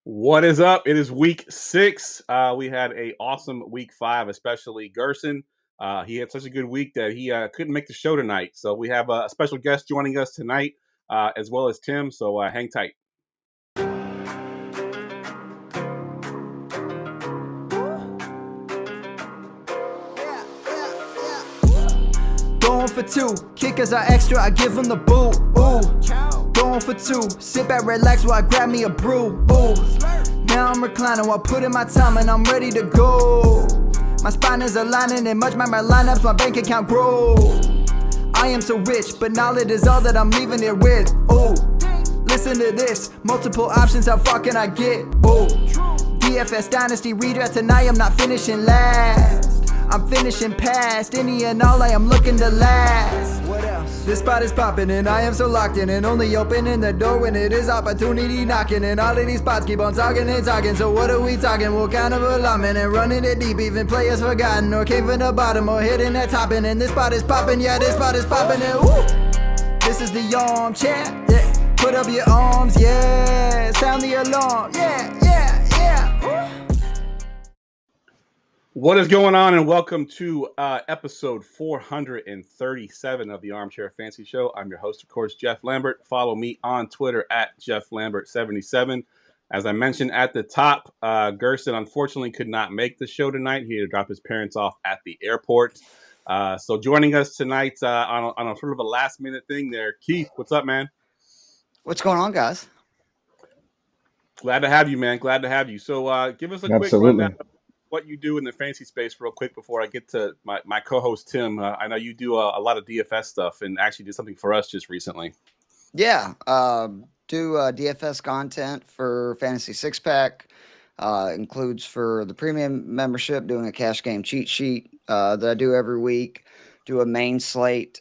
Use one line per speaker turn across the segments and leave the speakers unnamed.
What is up? It is week 6. We had a awesome week 5, especially Gerson. He had such a good week that he couldn't make the show tonight. So we have a special guest joining us tonight, as well as Tim. So hang tight.
Going for 2, kickers are extra, I give them the boot. Ooh, going for 2, sit back, relax while I grab me a brew. Ooh, now I'm reclining while putting my time and I'm ready to go. My spine is aligning and much my lineups, my bank account grow. I am so rich, but knowledge is all that I'm leaving it with. Ooh, listen to this, multiple options, how far can I get? Ooh, DFS Dynasty redraft tonight, I'm not finishing last. I'm finishing past any and all, I am looking to last. What else? This spot is popping and I am so locked in and only opening the door when it is opportunity knocking. And all of these spots keep on talking and talking. So what are we talking? What kind of alignment? And running it deep, even players forgotten or came from the bottom or hitting that top. And this spot is popping, yeah, this spot is popping. And woo! This is the armchair, yeah. Put up your arms, yeah. Sound the alarm, yeah, yeah, yeah. Woo!
What is going on, and welcome to episode 437 of the Armchair Fantasy Show. I'm your host, of course, Geoff Lambert. Follow me on Twitter at JeoffLambert77. As I mentioned at the top, Gerson unfortunately could not make the show tonight. He had to drop his parents off at the airport. So joining us tonight on a sort of a last-minute thing there, Keith, what's up, man?
What's going on, guys?
Glad to have you, man. Glad to have you. So give us a quick rundown of what you do in the fantasy space real quick before I get to my co-host, Tim. I know you do a lot of DFS stuff and actually did something for us just recently.
Yeah, do DFS content for Fantasy Six Pack. Includes for the premium membership, doing a cash game cheat sheet that I do every week. Do a main slate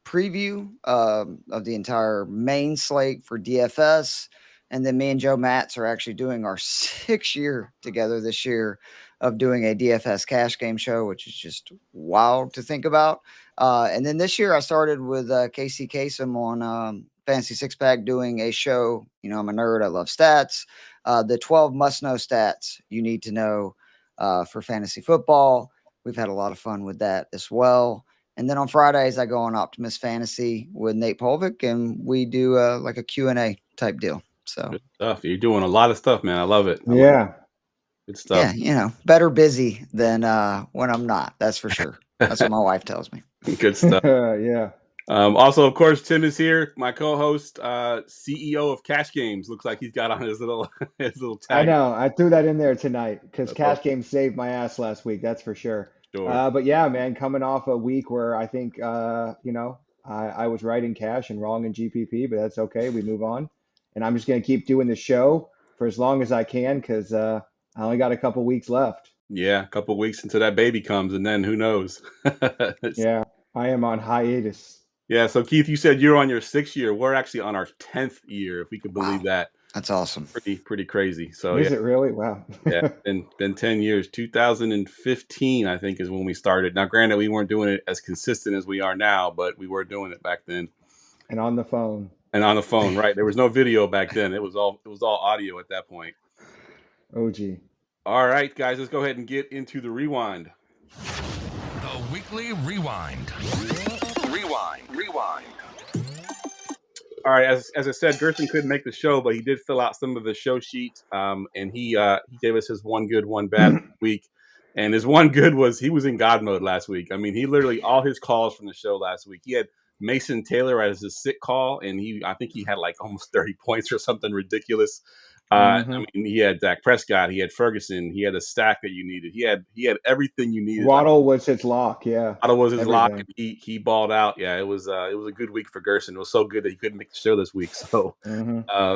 preview of the entire main slate for DFS. And then me and Joe Matz are actually doing our 6th year together this year of doing a DFS cash game show, which is just wild to think about. And then this year I started with Casey Kasem on Fantasy Six Pack doing a show. You know, I'm a nerd. I love stats. The 12 must-know stats you need to know for fantasy football. We've had a lot of fun with that as well. And then on Fridays, I go on Optimist Fantasy with Nate Polvic, and we do like a Q&A type deal. So
good stuff. You're doing a lot of stuff, man. I love it. Good stuff.
Yeah, you know, better busy than when I'm not. That's for sure. That's what my wife tells me.
Good stuff.
Yeah.
Also, of course, Tim is here, my co-host, CEO of Cash Games. Looks like he's got on his little tag.
I know. I threw that in there tonight because Cash Games saved my ass last week. That's for sure.
Sure.
But yeah, man, coming off a week where I think, I was right in cash and wrong in GPP, but that's okay. We move on. And I'm just going to keep doing the show for as long as I can because I only got a couple weeks left.
Yeah, a couple weeks until that baby comes, and then who knows?
Yeah, I am on hiatus.
Yeah, so Keith, you said you're on your 6th year. We're actually on our 10th year, if we could believe that.
That's awesome.
Pretty crazy. So
Is it really? Wow.
Yeah, been 10 years. 2015, I think, is when we started. Now, granted, we weren't doing it as consistent as we are now, but we were doing it back then.
And on the phone.
And on the phone, right? There was no video back then. It was all audio at that point.
OG.
All right, guys, let's go ahead and get into the rewind.
The weekly rewind. Rewind.
All right, as I said, Gerson couldn't make the show, but he did fill out some of the show sheet, and he gave us his one good, one bad week. And his one good was he was in God mode last week. I mean, he literally all his calls from the show last week. He had Mason Taylor as his sick call, and I think he had like almost 30 points or something ridiculous. I mean, he had Dak Prescott, he had Ferguson, he had a stack that you needed. He had everything you needed.
Waddle was his lock, yeah.
Waddle was his lock, and he balled out. Yeah, it was a good week for Gerson. It was so good that he couldn't make the show this week. So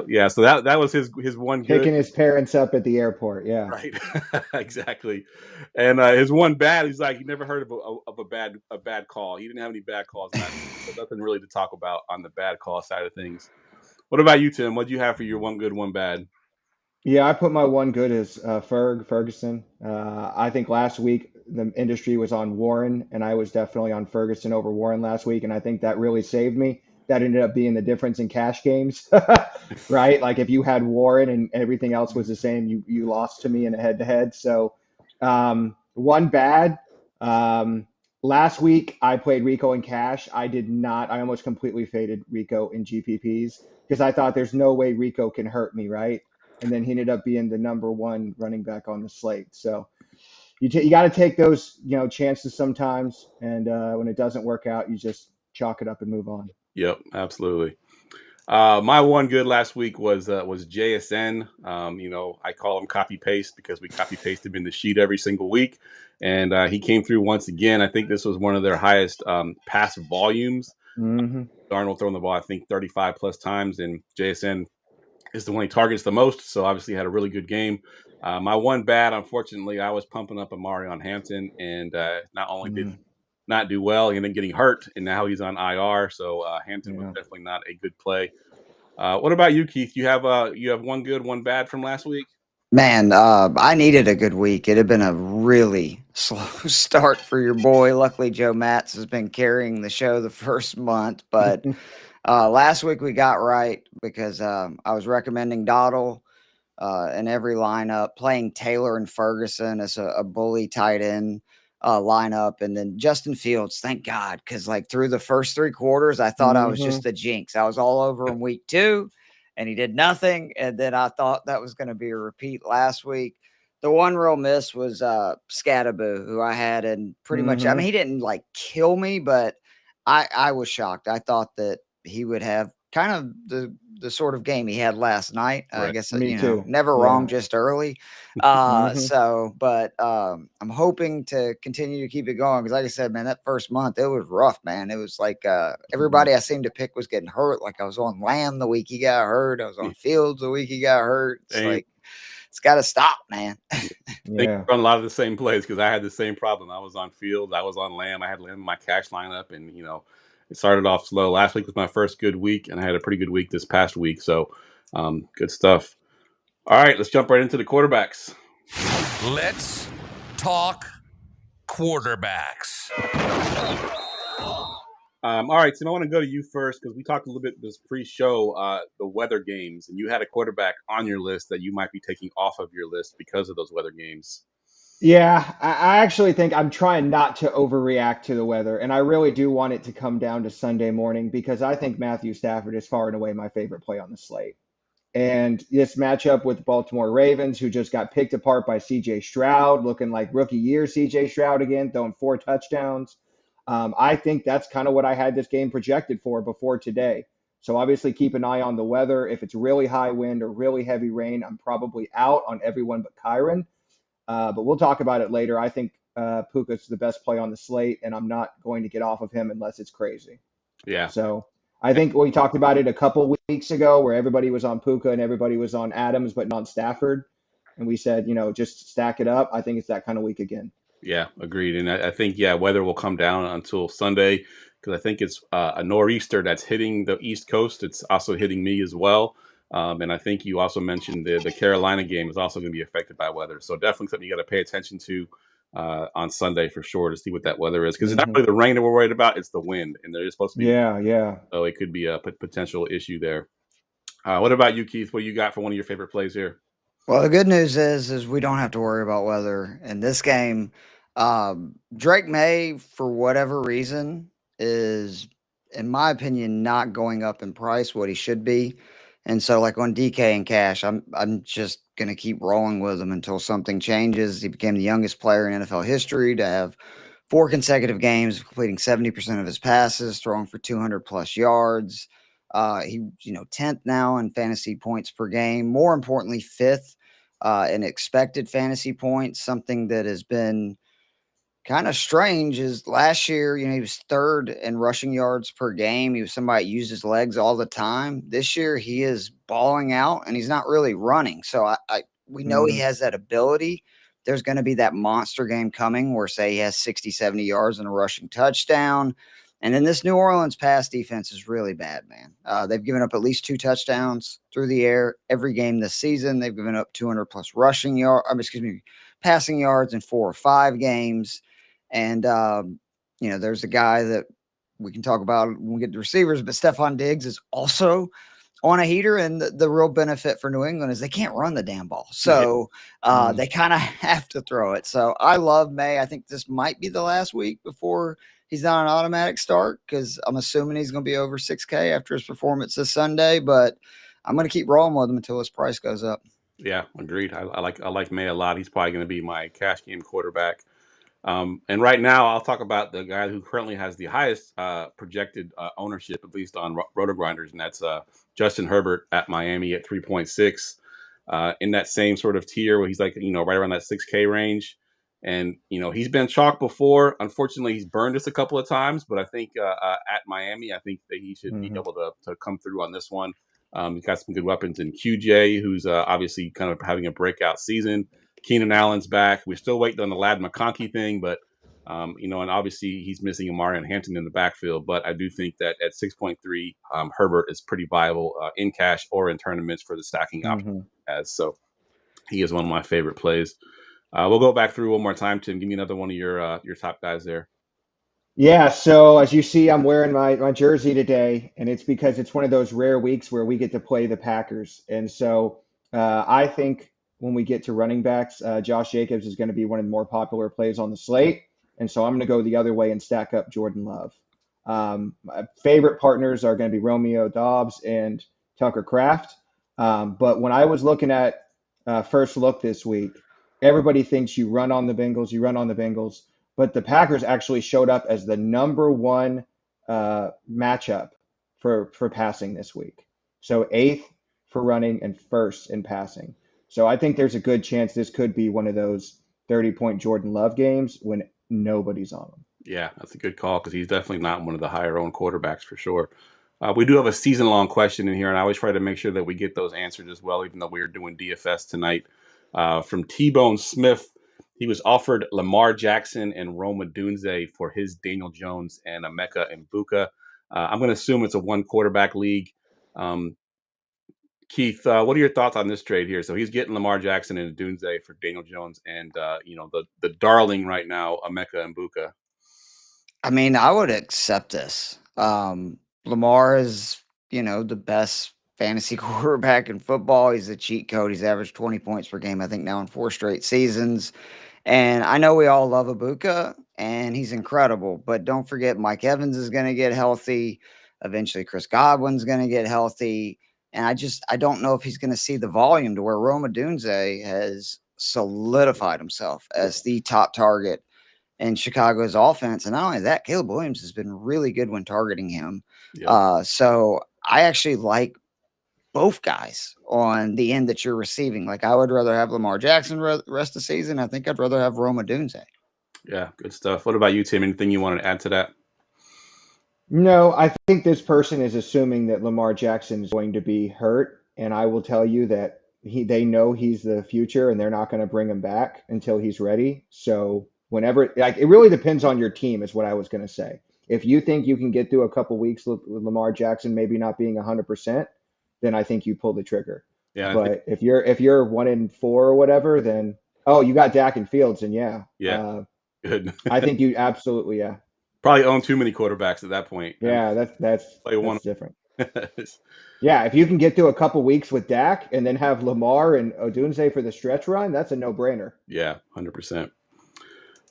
yeah, so that was his one good.
Picking his parents up at the airport, yeah.
Right, exactly. And his one bad, he's like he never heard of a bad call. He didn't have any bad calls last week, so nothing really to talk about on the bad call side of things. What about you, Tim? What do you have for your one good, one bad?
Yeah, I put my one good as Ferguson. I think last week the industry was on Warren, and I was definitely on Ferguson over Warren last week, and I think that really saved me. that ended up being the difference in cash games, right? Like if you had Warren and everything else was the same, you lost to me in a head-to-head. So one bad. Last week I played Rico in cash. I did not. I almost completely faded Rico in GPPs because I thought there's no way Rico can hurt me, right? And then he ended up being the number one running back on the slate. So you got to take those chances sometimes, and when it doesn't work out, you just chalk it up and move on.
Yep, absolutely. My one good last week was JSN. I call him copy paste because we copy paste him in the sheet every single week, and he came through once again. I think this was one of their highest pass volumes.
Mm-hmm.
Darnold throwing the ball, I think 35 plus times, and JSN is the one he targets the most. So obviously had a really good game. My one bad, unfortunately, I was pumping up Amari on Hampton, and not only did he not do well, he ended up getting hurt, and now he's on IR. So Hampton was definitely not a good play. What about you, Keith? You have one good, one bad from last week?
Man, I needed a good week. It had been a really slow start for your boy. Luckily, Joe Matz has been carrying the show the first month, but last week we got right because I was recommending Dottle in every lineup, playing Taylor and Ferguson as a bully tight end lineup, and then Justin Fields. Thank God, because like through the first three quarters, I thought I was just the jinx. I was all over in week 2, and he did nothing. And then I thought that was going to be a repeat last week. The one real miss was Scattaboo, who I had, and pretty much. I mean, he didn't like kill me, but I was shocked. I thought that he would have kind of the sort of game he had last night.
Right.
I guess
Me too.
never wrong, just early. So, but I'm hoping to continue to keep it going because, like I said, man, that first month it was rough, man. It was like everybody I seemed to pick was getting hurt. Like I was on Lamb the week he got hurt. I was on Fields the week he got hurt. It's like it's got to stop, man.
They run a lot of the same plays because I had the same problem. I was on Fields, I was on Lamb, I had Lamb in my cash lineup, and it started off slow. Last week was my first good week, and I had a pretty good week this past week. So, good stuff. All right, let's jump right into the quarterbacks.
Let's talk quarterbacks.
All right, Tim, I want to go to you first because we talked a little bit this pre-show, the weather games, and you had a quarterback on your list that you might be taking off of your list because of those weather games.
Yeah, I actually think I'm trying not to overreact to the weather, and I really do want it to come down to Sunday morning because I think Matthew Stafford is far and away my favorite play on the slate. And this matchup with the Baltimore Ravens, who just got picked apart by CJ Stroud, looking like rookie year CJ Stroud again, throwing 4 touchdowns. I think that's kind of what I had this game projected for before today. So obviously keep an eye on the weather. If it's really high wind or really heavy rain, I'm probably out on everyone but Kyron. But we'll talk about it later. I think Puka's the best play on the slate, and I'm not going to get off of him unless it's crazy.
Yeah.
So I think we talked about it a couple weeks ago where everybody was on Puka and everybody was on Adams, but not Stafford. And we said, just stack it up. I think it's that kind of week again.
Yeah, agreed. And I think, weather will come down until Sunday because I think it's a nor'easter that's hitting the East Coast. It's also hitting me as well. And I think you also mentioned the Carolina game is also going to be affected by weather. So definitely something you got to pay attention to on Sunday for sure to see what that weather is. Because it's not really the rain that we're worried about, it's the wind. And there is supposed to be
Yeah.
So it could be a potential issue there. What about you, Keith? What do you got for one of your favorite plays here?
Well, the good news is we don't have to worry about weather in this game. Drake May, for whatever reason, is, in my opinion, not going up in price what he should be. And so, like on DK and Cash, I'm just gonna keep rolling with him until something changes. He became the youngest player in NFL history to have 4 consecutive games of completing 70% of his passes, throwing for 200 plus yards. He, 10th now in fantasy points per game. More importantly, 5th in expected fantasy points. Something that has been kind of strange is last year, he was 3rd in rushing yards per game. He was somebody that used his legs all the time. This year, he is balling out, and he's not really running. So we know he has that ability. There's going to be that monster game coming where, say, he has 60, 70 yards and a rushing touchdown. And then this New Orleans pass defense is really bad, man. They've given up at least 2 touchdowns through the air every game this season. They've given up 200 plus passing yards in 4 or 5 games. And, there's a guy that we can talk about it when we get to receivers, but Stephon Diggs is also on a heater. And the real benefit for New England is they can't run the damn ball. So they kind of have to throw it. So I love May. I think this might be the last week before he's not an automatic start, because I'm assuming he's going to be over 6K after his performance this Sunday. But I'm going to keep rolling with him until his price goes up.
Yeah, agreed. I like May a lot. He's probably going to be my cash game quarterback. And right now, I'll talk about the guy who currently has the highest projected ownership, at least on Roto-Grinders, and that's Justin Herbert at Miami at 3.6. In that same sort of tier where he's like, right around that 6K range. And, he's been chalk before. Unfortunately, he's burned us a couple of times, but I think at Miami, I think that he should be able to come through on this one. He's got some good weapons in QJ, who's obviously kind of having a breakout season. Keenan Allen's back. We're still waiting on the Ladd McConkey thing, but, and obviously he's missing Amari Hampton in the backfield. But I do think that at 6.3, Herbert is pretty viable in cash or in tournaments for the stacking option. So he is one of my favorite plays. We'll go back through one more time, Tim. Give me another one of your top guys there.
Yeah, so as you see, I'm wearing my jersey today, and it's because it's one of those rare weeks where we get to play the Packers. And so I think when we get to running backs, Josh Jacobs is going to be one of the more popular plays on the slate. And so I'm going to go the other way and stack up Jordan Love. My favorite partners are going to be Romeo Doubs and Tucker Kraft. But when I was looking at first look this week, everybody thinks you run on the Bengals. But the Packers actually showed up as the number one matchup for passing this week. So 8th for running and 1st in passing. So I think there's a good chance this could be one of those 30-point Jordan Love games when nobody's on him.
Yeah, that's a good call because he's definitely not one of the higher owned quarterbacks for sure. We do have a season-long question in here, and I always try to make sure that we get those answered as well, even though we're doing DFS tonight. From T-Bone Smith, he was offered Lamar Jackson and Rome Odunze for his Daniel Jones and Emeka Mbuka. I'm going to assume it's a one-quarterback league. Keith, what are your thoughts on this trade here? So he's getting Lamar Jackson and Odunze for Daniel Jones and, the darling right now, Emeka Mbuka.
I mean, I would accept this. Lamar is, the best fantasy quarterback in football. He's a cheat code. He's averaged 20 points per game, I think, now in 4 straight seasons. And I know we all love Ibuka, and he's incredible. But don't forget, Mike Evans is going to get healthy. Eventually, Chris Godwin's going to get healthy. And I don't know if he's going to see the volume to where Rome Odunze has solidified himself as the top target in Chicago's offense. And not only that, Caleb Williams has been really good when targeting him. Yeah. So I actually like both guys on the end that you're receiving. Like, I would rather have Lamar Jackson rest of the season. I think I'd rather have Rome Odunze.
Yeah, good stuff. What about you, Tim? Anything you want to add to that?
No, I think this person is assuming that Lamar Jackson is going to be hurt, and I will tell you that they know he's the future, and they're not going to bring him back until he's ready. So whenever, it really depends on your team, is what I was going to say. If you think you can get through a couple weeks with Lamar Jackson maybe not being 100%, then I think you pull the trigger. Yeah. But if you're 1-4 or whatever, then you got Dak and Fields, and
good.
I think you absolutely
probably own too many quarterbacks at that point.
Yeah, that's different. Yeah, if you can get through a couple weeks with Dak and then have Lamar and Odunze for the stretch run, that's a no-brainer.
Yeah, 100%.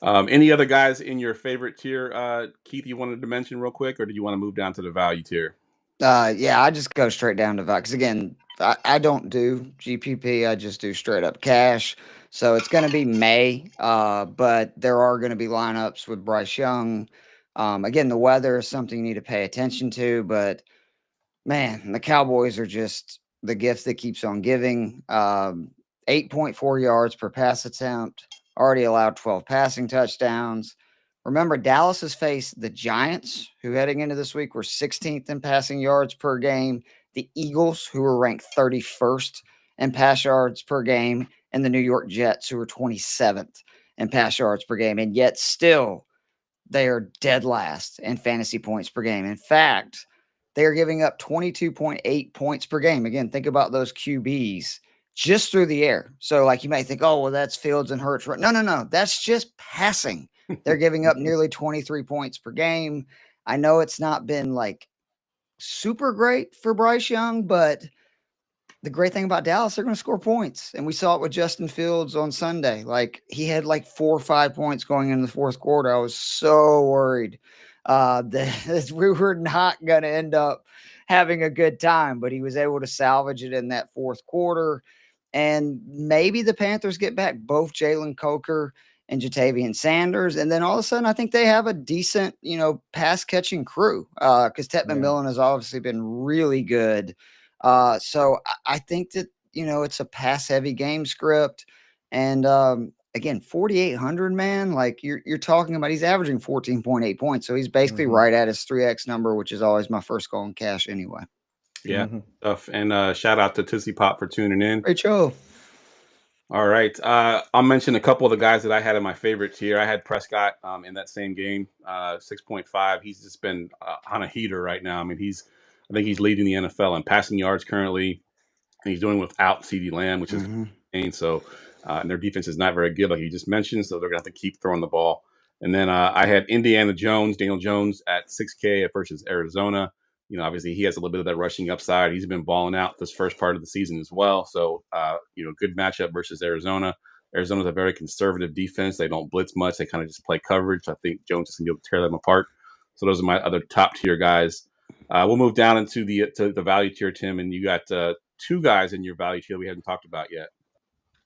Any other guys in your favorite tier, Keith, you wanted to mention real quick, or do you want to move down to the value tier?
I just go straight down to value because, again, I don't do GPP. I just do straight up cash. So it's going to be May, but there are going to be lineups with Bryce Young. Again, the weather is something you need to pay attention to, but man, the Cowboys are just the gift that keeps on giving. 8.4 yards per pass attempt, already allowed 12 passing touchdowns. Remember, Dallas has faced the Giants, who heading into this week were 16th in passing yards per game, the Eagles, who were ranked 31st in pass yards per game, and the New York Jets, who were 27th in pass yards per game. And yet still, they are dead last in fantasy points per game. In fact, they are giving up 22.8 points per game. Again, think about those QBs just through the air. So, you might think, that's Fields and Hurts. No. That's just passing. They're giving up nearly 23 points per game. I know it's not been like super great for Bryce Young, but the great thing about Dallas, they're going to score points. And we saw it with Justin Fields on Sunday. Like he had like 4 or 5 points going into the fourth quarter. I was so worried that we were not going to end up having a good time, but he was able to salvage it in that fourth quarter. And maybe the Panthers get back both Jalen Coker and Jatavian Sanders. And then all of a sudden, I think they have a decent, pass catching crew because Tevin McMillan has obviously been really good. So I think that, it's a pass heavy game script. And again, 4,800, man, like you're talking about, he's averaging 14.8 points. So he's basically right at his 3X number, which is always my first goal in cash anyway.
Yeah. Stuff. And shout out to Tootsie Pop for tuning in.
Great show.
All right. I'll mention a couple of the guys that I had in my favorite tier. I had Prescott in that same game, 6.5. He's just been on a heater right now. I mean, I think he's leading the NFL in passing yards currently. And he's doing without CeeDee Lamb, which is insane. So, and their defense is not very good, like you just mentioned. So they're going to have to keep throwing the ball. And then I had Daniel Jones at 6K versus Arizona. Obviously he has a little bit of that rushing upside. He's been balling out this first part of the season as well. So, good matchup versus Arizona. Arizona's a very conservative defense. They don't blitz much. They kind of just play coverage. I think Jones is going to be able to tear them apart. So those are my other top tier guys. We'll move down into the value tier, Tim, and you got 2 guys in your value tier we haven't talked about yet.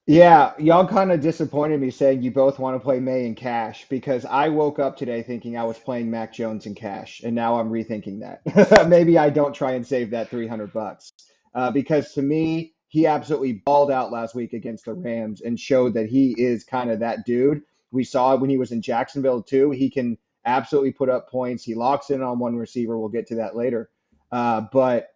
Yeah, y'all kind of disappointed me saying you both want to play May in cash because I woke up today thinking I was playing Mac Jones in cash, and now I'm rethinking that. Maybe I don't try and save that $300 because to me, he absolutely balled out last week against the Rams and showed that he is kind of that dude. We saw it when he was in Jacksonville too. He can absolutely put up points. He locks in on one receiver. We'll get to that later. But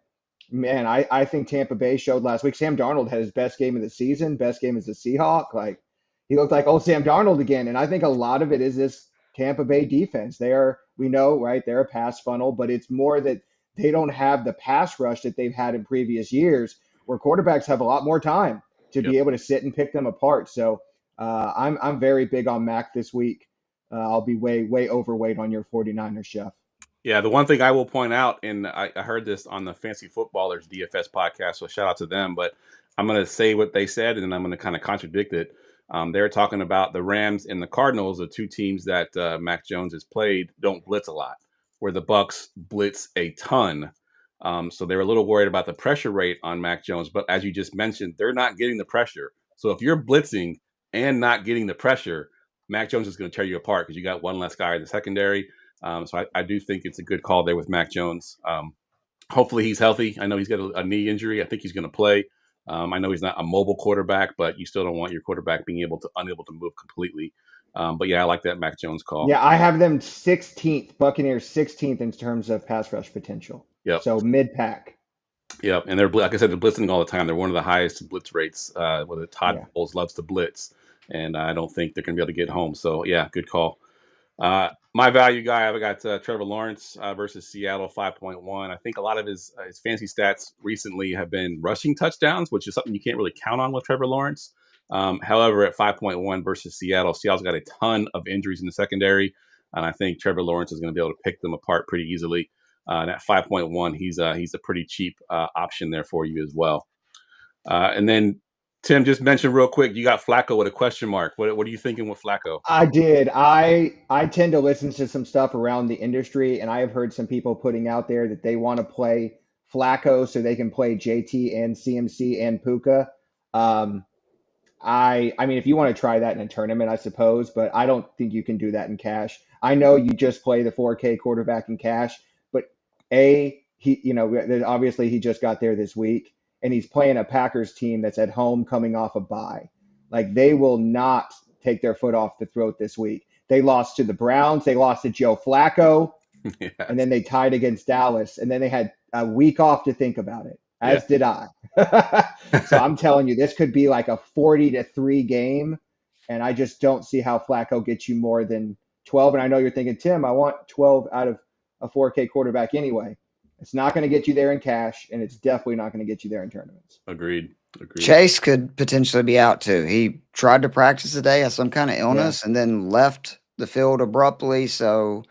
man, I think Tampa Bay showed last week. Sam Darnold had his best game of the season, best game as a Seahawk. Like he looked like old Sam Darnold again. And I think a lot of it is this Tampa Bay defense. We know, right? They're a pass funnel, but it's more that they don't have the pass rush that they've had in previous years where quarterbacks have a lot more time to be able to sit and pick them apart. So I'm very big on Mac this week. I'll be way overweight on your 49ers, Geoff.
Yeah, the one thing I will point out, and I heard this on the Fancy Footballers DFS podcast, so shout out to them, but I'm going to say what they said, and then I'm going to kind of contradict it. They're talking about the Rams and the Cardinals, the 2 teams that Mac Jones has played, don't blitz a lot, where the Bucs blitz a ton. So they're a little worried about the pressure rate on Mac Jones, but as you just mentioned, they're not getting the pressure. So if you're blitzing and not getting the pressure, Mac Jones is going to tear you apart because you got one less guy in the secondary. So I do think it's a good call there with Mac Jones. Hopefully he's healthy. I know he's got a knee injury. I think he's going to play. I know he's not a mobile quarterback, but you still don't want your quarterback being unable to move completely. But yeah, I like that Mac Jones call.
Yeah, I have them 16th, Buccaneers 16th in terms of pass rush potential.
Yep.
So mid-pack.
Yep. And they're, like I said, they're blitzing all the time. They're one of the highest blitz rates, whether Todd Bowles loves to blitz. And I don't think they're going to be able to get home. So yeah, good call. My value guy, I've got Trevor Lawrence versus Seattle, 5.1. I think a lot of his fancy stats recently have been rushing touchdowns, which is something you can't really count on with Trevor Lawrence. However, at 5.1 versus Seattle's got a ton of injuries in the secondary, and I think Trevor Lawrence is going to be able to pick them apart pretty easily. And at 5.1, he's a pretty cheap option there for you as well. And then Tim, just mentioned real quick, you got Flacco with a question mark. What are you thinking with Flacco?
I did. I tend to listen to some stuff around the industry, and I have heard some people putting out there that they want to play Flacco so they can play JT and CMC and Puka. I mean, if you want to try that in a tournament, I suppose, but I don't think you can do that in cash. I know you just play the 4K quarterback in cash, but obviously he just got there this week. And he's playing a Packers team that's at home coming off a bye. Like they will not take their foot off the throat this week. They lost to the Browns. They lost to Joe Flacco.
Yes.
And then they tied against Dallas. And then they had a week off to think about it, as did I. So I'm telling you, this could be like a 40-3 game. And I just don't see how Flacco gets you more than 12. And I know you're thinking, Tim, I want 12 out of a 4K quarterback anyway. It's not going to get you there in cash, and it's definitely not going to get you there in tournaments.
Agreed.
Chase could potentially be out too. He tried to practice today, has some kind of illness, and then left the field abruptly. So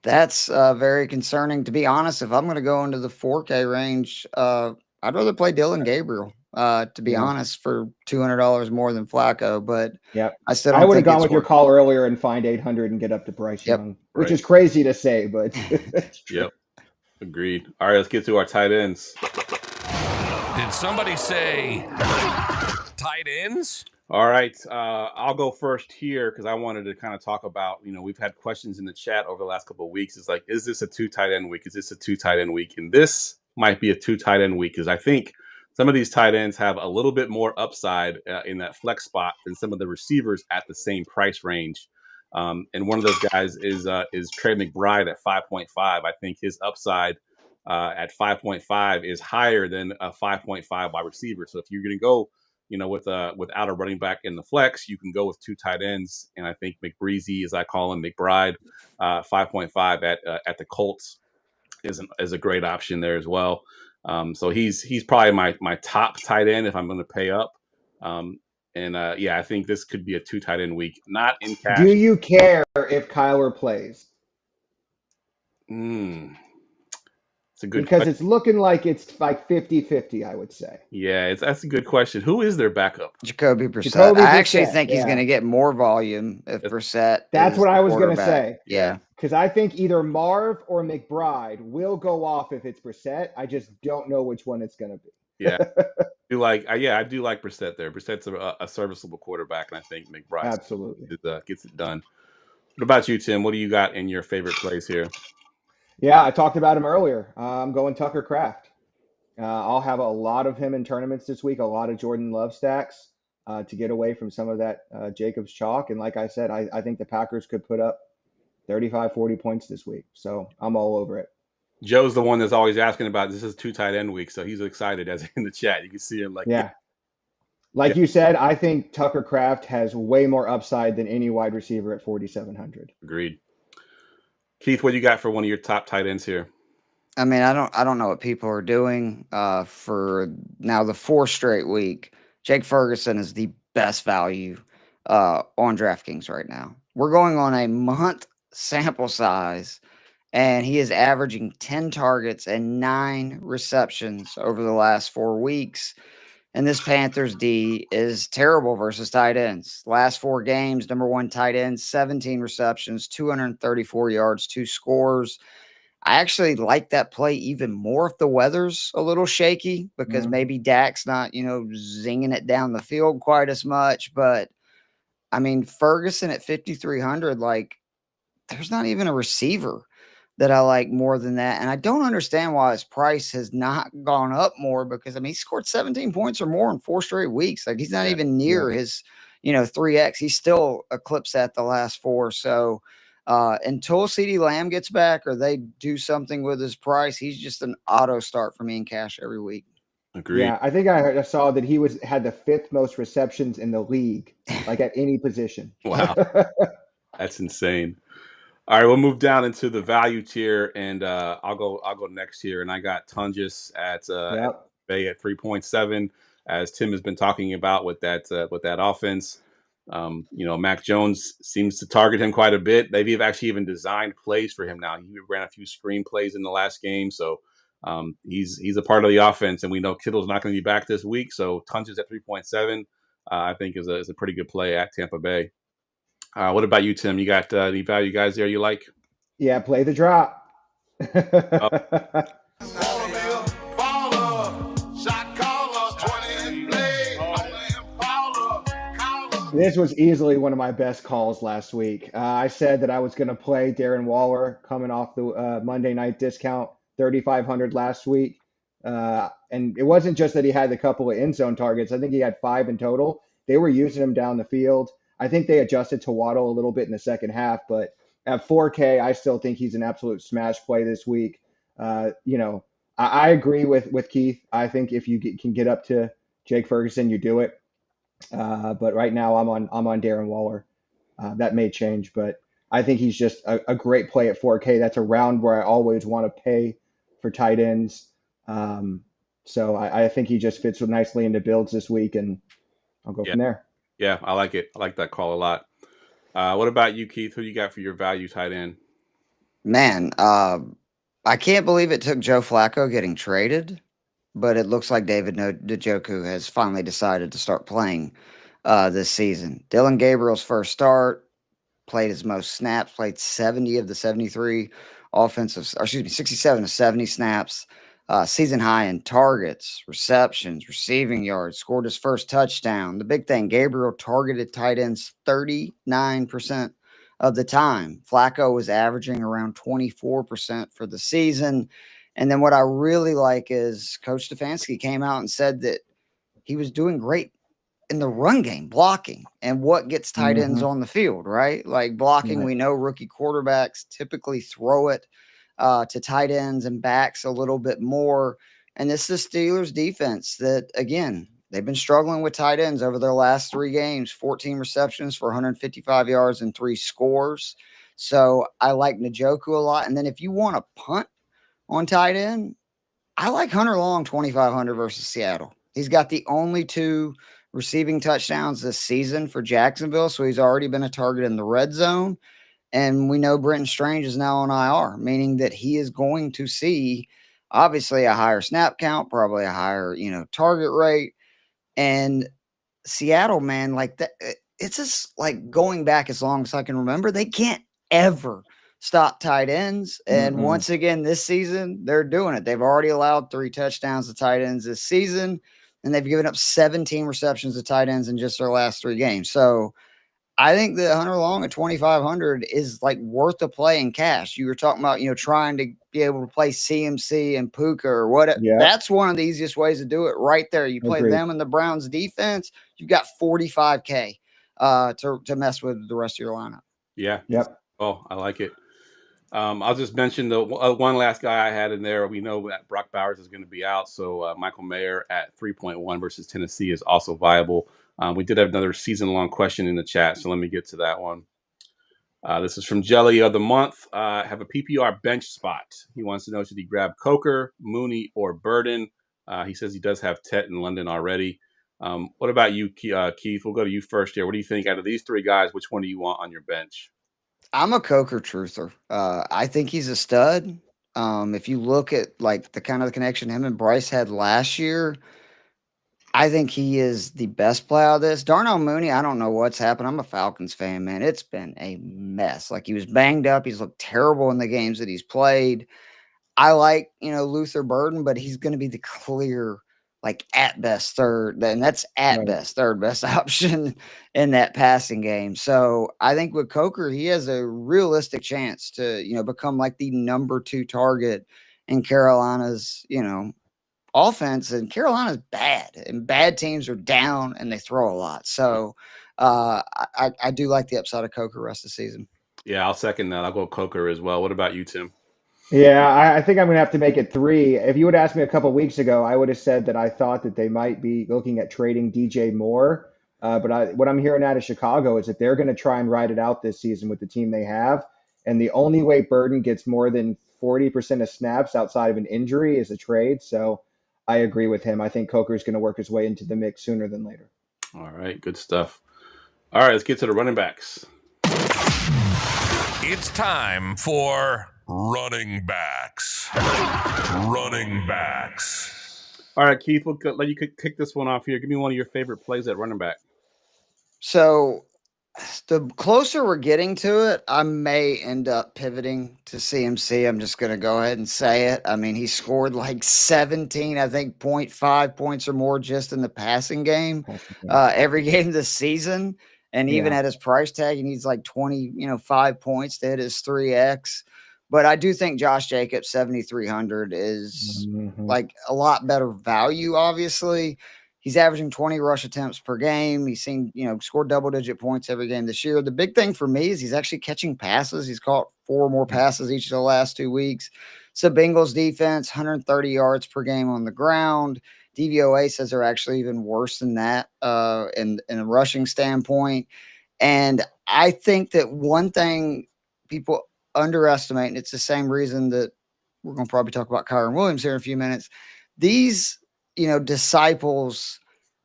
That's very concerning. To be honest, if I'm going to go into the 4K range, I'd rather play Dylan Gabriel. To be
Yeah.
honest, for $200 more than Flacco, but
Yep.
I still
I
don't
would have
think
gone
it's
with your
worth.
call earlier and find 800 and get up to Bryce
Yep.
Young, which
Right.
is crazy to say, but it's true.
Yep. Agreed. All right, let's get to our tight ends.
Did somebody say tight ends?
All right, I'll go first here because I wanted to kind of talk about, we've had questions in the chat over the last couple of weeks. It's like, is this a 2 tight end week? Is this a 2 tight end week? And this might be a 2 tight end week because I think some of these tight ends have a little bit more upside in that flex spot than some of the receivers at the same price range. And one of those guys is Trey McBride at 5.5. I think his upside at 5.5 is higher than a 5.5 wide receiver. So if you're going to go without a running back in the flex, you can go with 2 tight ends, and I think McBreezy, as I call him, McBride, 5.5 at the Colts is a great option there as well. So he's probably my top tight end if I'm going to pay up. I think this could be a 2 tight end week, not in cash.
Do you care if Kyler plays?
It's a good
Because
question.
it's looking like it's like 50-50, I would say.
Yeah, that's a good question. Who is their backup?
Jacoby Brissett.
Jacoby
I actually
Brissett,
think he's
yeah.
going to get more volume if Brissett.
That's
is
what
the
I was going to
quarterback.
say.
Yeah.
Because I think either Marv or McBride will go off if it's Brissett. I just don't know which one it's going to be.
Yeah. I do like Brissett there. Brissett's a serviceable quarterback, and I think McBride
Absolutely
gets it done. What about you, Tim? What do you got in your favorite plays here?
Yeah, I talked about him earlier. I'm going Tucker Kraft. I'll have a lot of him in tournaments this week, a lot of Jordan Love stacks to get away from some of that Jacobs chalk. And like I said, I think the Packers could put up 35, 40 points this week. So I'm all over it.
Joe's the one that's always asking about this is 2 tight end week, so he's excited as in the chat. You can see him like,
yeah. Like you said, I think Tucker Kraft has way more upside than any wide receiver at 4,700.
Agreed. Keith, what do you got for one of your top tight ends here?
I mean, I don't know what people are doing for now the 4th straight week. Jake Ferguson is the best value on DraftKings right now. We're going on a month sample size, and he is averaging 10 targets and 9 receptions over the last 4 weeks. And this Panthers D is terrible versus tight ends. Last 4 games, number 1 tight end, 17 receptions, 234 yards, 2 scores. I actually like that play even more if the weather's a little shaky because maybe Dak's not, zinging it down the field quite as much. But I mean, Ferguson at 5,300, like, there's not even a receiver that I like more than that. And I don't understand why his price has not gone up more because, I mean, he scored 17 points or more in 4 straight weeks. Like, he's not even near his, 3X. He's still eclipsed at the last 4. So, until CeeDee Lamb gets back or they do something with his price, he's just an auto start for me in cash every week.
Agreed.
Yeah, I think I saw that he had the 5th most receptions in the league, like at any position.
Wow. That's insane. All right, we'll move down into the value tier, and I'll go next here. And I got Tungus at Bay at 3.7, as Tim has been talking about with that offense. Mac Jones seems to target him quite a bit. They've actually even designed plays for him now. He ran a few screen plays in the last game, so he's a part of the offense. And we know Kittle's not going to be back this week, so Tungus at 3.7, I think is a pretty good play at Tampa Bay. What about you, Tim? You got any value guys there you like?
Yeah, play the drop. This was easily one of my best calls last week. I said that I was going to play Darren Waller coming off the Monday night discount, 3,500 last week. And it wasn't just that he had a couple of end zone targets. I think he had 5 in total. They were using him down the field. I think they adjusted to Waddle a little bit in the second half, but at 4K, I still think he's an absolute smash play this week. I agree with Keith. I think if you can get up to Jake Ferguson, you do it. But right now I'm on Darren Waller. That may change, but I think he's just a great play at 4K. That's around where I always want to pay for tight ends. So I think he just fits nicely into builds this week, and I'll go from there.
Yeah, I like it. I like that call a lot. What about you, Keith? Who you got for your value tight end?
Man, I can't believe it took Joe Flacco getting traded, but it looks like David Njoku has finally decided to start playing this season. Dylan Gabriel's first start, played his most snaps, played 70 of the 73 67 to 70 snaps, season high in targets, receptions, receiving yards, scored his first touchdown. The big thing, Gabriel targeted tight ends 39% of the time. Flacco was averaging around 24% for the season. And then what I really like is Coach Stefanski came out and said that he was doing great in the run game, blocking, and what gets tight ends on the field, right? Like blocking, we know rookie quarterbacks typically throw it to tight ends and backs a little bit more. And this is Steelers defense that, again, they've been struggling with tight ends over their last 3 games, 14 receptions for 155 yards and 3 scores. So I like Njoku a lot. And then if you want to punt on tight end, I like Hunter Long 2,500 versus Seattle. He's got the only 2 receiving touchdowns this season for Jacksonville, so he's already been a target in the red zone. And we know Brenton Strange is now on IR, meaning that he is going to see obviously a higher snap count, probably a higher, target rate. And Seattle, man, like that, it's just like going back as long as I can remember, they can't ever stop tight ends. And once again, this season, they're doing it. They've already allowed 3 touchdowns to tight ends this season, and they've given up 17 receptions to tight ends in just their last 3 games. So I think that Hunter Long at 2,500 is like worth a play in cash. You were talking about, trying to be able to play CMC and Puka or whatever.
Yeah.
That's one of the easiest ways to do it right there. You play them and the Browns defense, you've got 45K to mess with the rest of your lineup.
Yeah.
Yep.
Oh, I like it. I'll just mention the one last guy I had in there. We know that Brock Bowers is going to be out, so Michael Mayer at 3.1 versus Tennessee is also viable. We did have another season-long question in the chat, so let me get to that one. This is from Jelly of the Month. Have a PPR bench spot. He wants to know, should he grab Coker, Mooney, or Burden? He says he does have Tet in London already. What about you, Keith? We'll go to you first here. What do you think out of these 3 guys, which one do you want on your bench?
I'm a Coker truther. I think he's a stud. If you look at like the kind of the connection him and Bryce had last year, I think he is the best play out of this. Darnell Mooney, I don't know what's happened. I'm a Falcons fan, man. It's been a mess. Like he was banged up. He's looked terrible in the games that he's played. I like, Luther Burden, but he's going to be the clear, like at best third, and that's at best third best option in that passing game. So I think with Coker, he has a realistic chance to, become like the number 2 target in Carolina's, offense. And Carolina's bad, and bad teams are down and they throw a lot. So I do like the upside of Coker rest of the season.
Yeah, I'll second that. I'll go Coker as well. What about you, Tim?
Yeah, I think I'm going to have to make it 3. If you would ask me a couple weeks ago, I would have said that I thought that they might be looking at trading DJ Moore. But what I'm hearing out of Chicago is that they're going to try and ride it out this season with the team they have. And the only way Burden gets more than 40% of snaps outside of an injury is a trade. So I agree with him. I think Coker is going to work his way into the mix sooner than later.
All right, good stuff. All right, let's get to the running backs.
It's time for running backs. Running backs.
All right, Keith, we'll let you kick this one off here. Give me one of your favorite plays at running back.
So the closer we're getting to it, I may end up pivoting to CMC. I'm just going to go ahead and say it. I mean, he scored like 17, I think 0.5 points or more just in the passing game every game this season. And even at his price tag, he needs like 5 points to hit his 3X. But I do think Josh Jacobs 7,300 is like a lot better value, obviously. He's averaging 20 rush attempts per game. He's seen, scored double-digit points every game this year. The big thing for me is he's actually catching passes. He's caught 4 more passes each of the last 2 weeks. So Bengals defense, 130 yards per game on the ground. DVOA says they're actually even worse than that in a rushing standpoint. And I think that one thing people underestimate, and it's the same reason that we're going to probably talk about Kyron Williams here in a few minutes, these disciples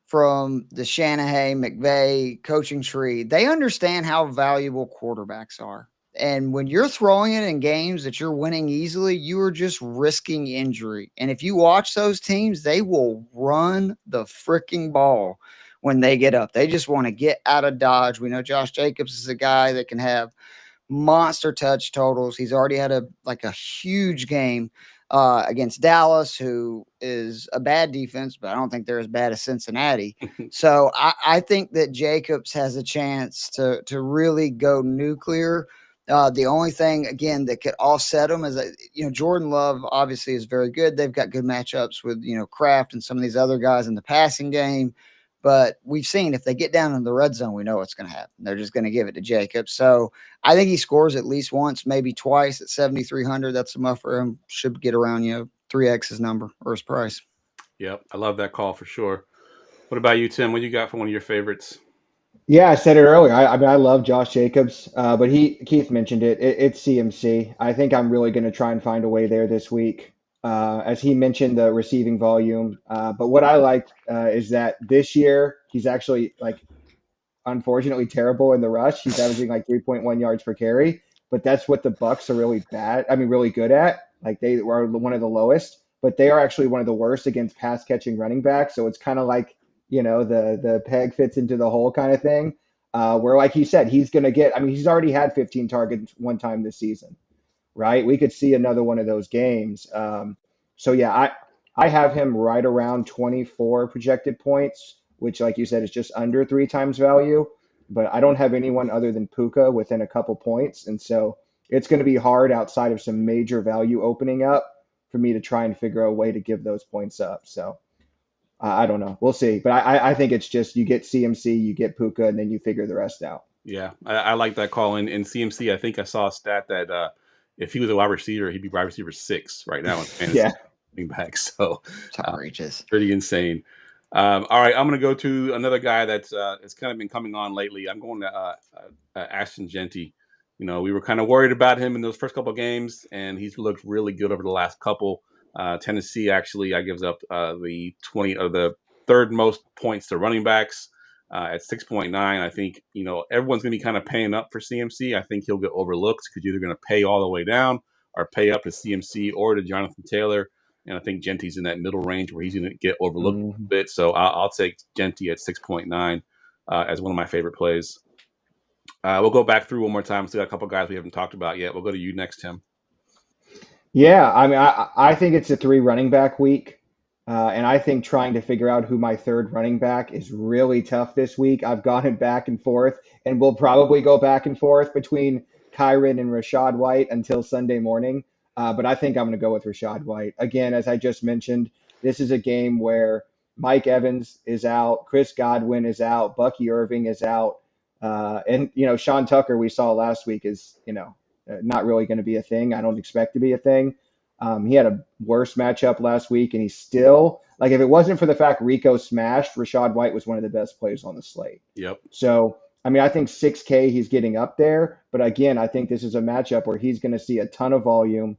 from the Shanahan, McVay coaching tree, they understand how valuable quarterbacks are. And when you're throwing it in games that you're winning easily, you are just risking injury. And if you watch those teams, they will run the freaking ball when they get up. They just want to get out of Dodge. We know Josh Jacobs is a guy that can have monster touch totals. He's already had a huge game against Dallas, who is a bad defense, but I don't think they're as bad as Cincinnati. So I think that Jacobs has a chance to really go nuclear. The only thing, again, that could offset them is that, Jordan Love obviously is very good. They've got good matchups with, Kraft and some of these other guys in the passing game. But we've seen if they get down in the red zone, we know what's going to happen. They're just going to give it to Jacobs. So I think he scores at least once, maybe twice at 7,300. That's enough for him. Should get around, 3x his number or his price.
Yep, I love that call for sure. What about you, Tim? What you got for one of your favorites?
Yeah, I said it earlier. I mean, I love Josh Jacobs, but Keith mentioned it's CMC. I think I'm really going to try and find a way there this week. As he mentioned, the receiving volume. But what I like is that this year he's actually unfortunately terrible in the rush. He's averaging 3.1 yards per carry, but that's what the Bucks are really bad. I mean, really good at. They are one of the lowest, but they are actually one of the worst against pass catching running backs. So it's kind of the peg fits into the hole kind of thing. Where, like he said, he's going to get. I mean, he's already had 15 targets one time this season, right? We could see another one of those games. So yeah, I have him right around 24 projected points, which, like you said, is just under 3 times value. But I don't have anyone other than Puka within a couple points. And so it's going to be hard outside of some major value opening up for me to try and figure out a way to give those points up. So I don't know. We'll see. But I think it's just you get CMC, you get Puka, and then you figure the rest out.
Yeah, I like that call. In CMC, I think I saw a stat that if he was a wide receiver, he'd be wide receiver 6 right now in fantasy.
Yeah.
Back. So
it's outrageous.
Pretty insane. All right, I'm going to go to another guy that's it's kind of been coming on lately. I'm going to Ashton Genty. We were kind of worried about him in those first couple of games, and he's looked really good over the last couple. Tennessee actually gives up the third most points to running backs at 6.9. I think everyone's going to be kind of paying up for CMC. I think he'll get overlooked because you're either going to pay all the way down or pay up to CMC or to Jonathan Taylor. And I think Genty's in that middle range where he's going to get overlooked a bit. So I'll take Genty at 6.9 as one of my favorite plays. We'll go back through one more time. Still got a couple guys we haven't talked about yet. We'll go to you next, Tim.
Yeah, I mean, I think it's a 3 running back week. And I think trying to figure out who my third running back is really tough this week. I've gone back and forth, and we'll probably go back and forth between Kyren and Rachaad White until Sunday morning. But I think I'm going to go with Rachaad White. Again, as I just mentioned, this is a game where Mike Evans is out, Chris Godwin is out, Bucky Irving is out. And Sean Tucker, we saw last week, is, not really going to be a thing. I don't expect to be a thing. He had a worse matchup last week, and he's still, if it wasn't for the fact Rico smashed, Rachaad White was one of the best players on the slate.
Yep.
So, I mean, I think 6K he's getting up there. But again, I think this is a matchup where he's going to see a ton of volume,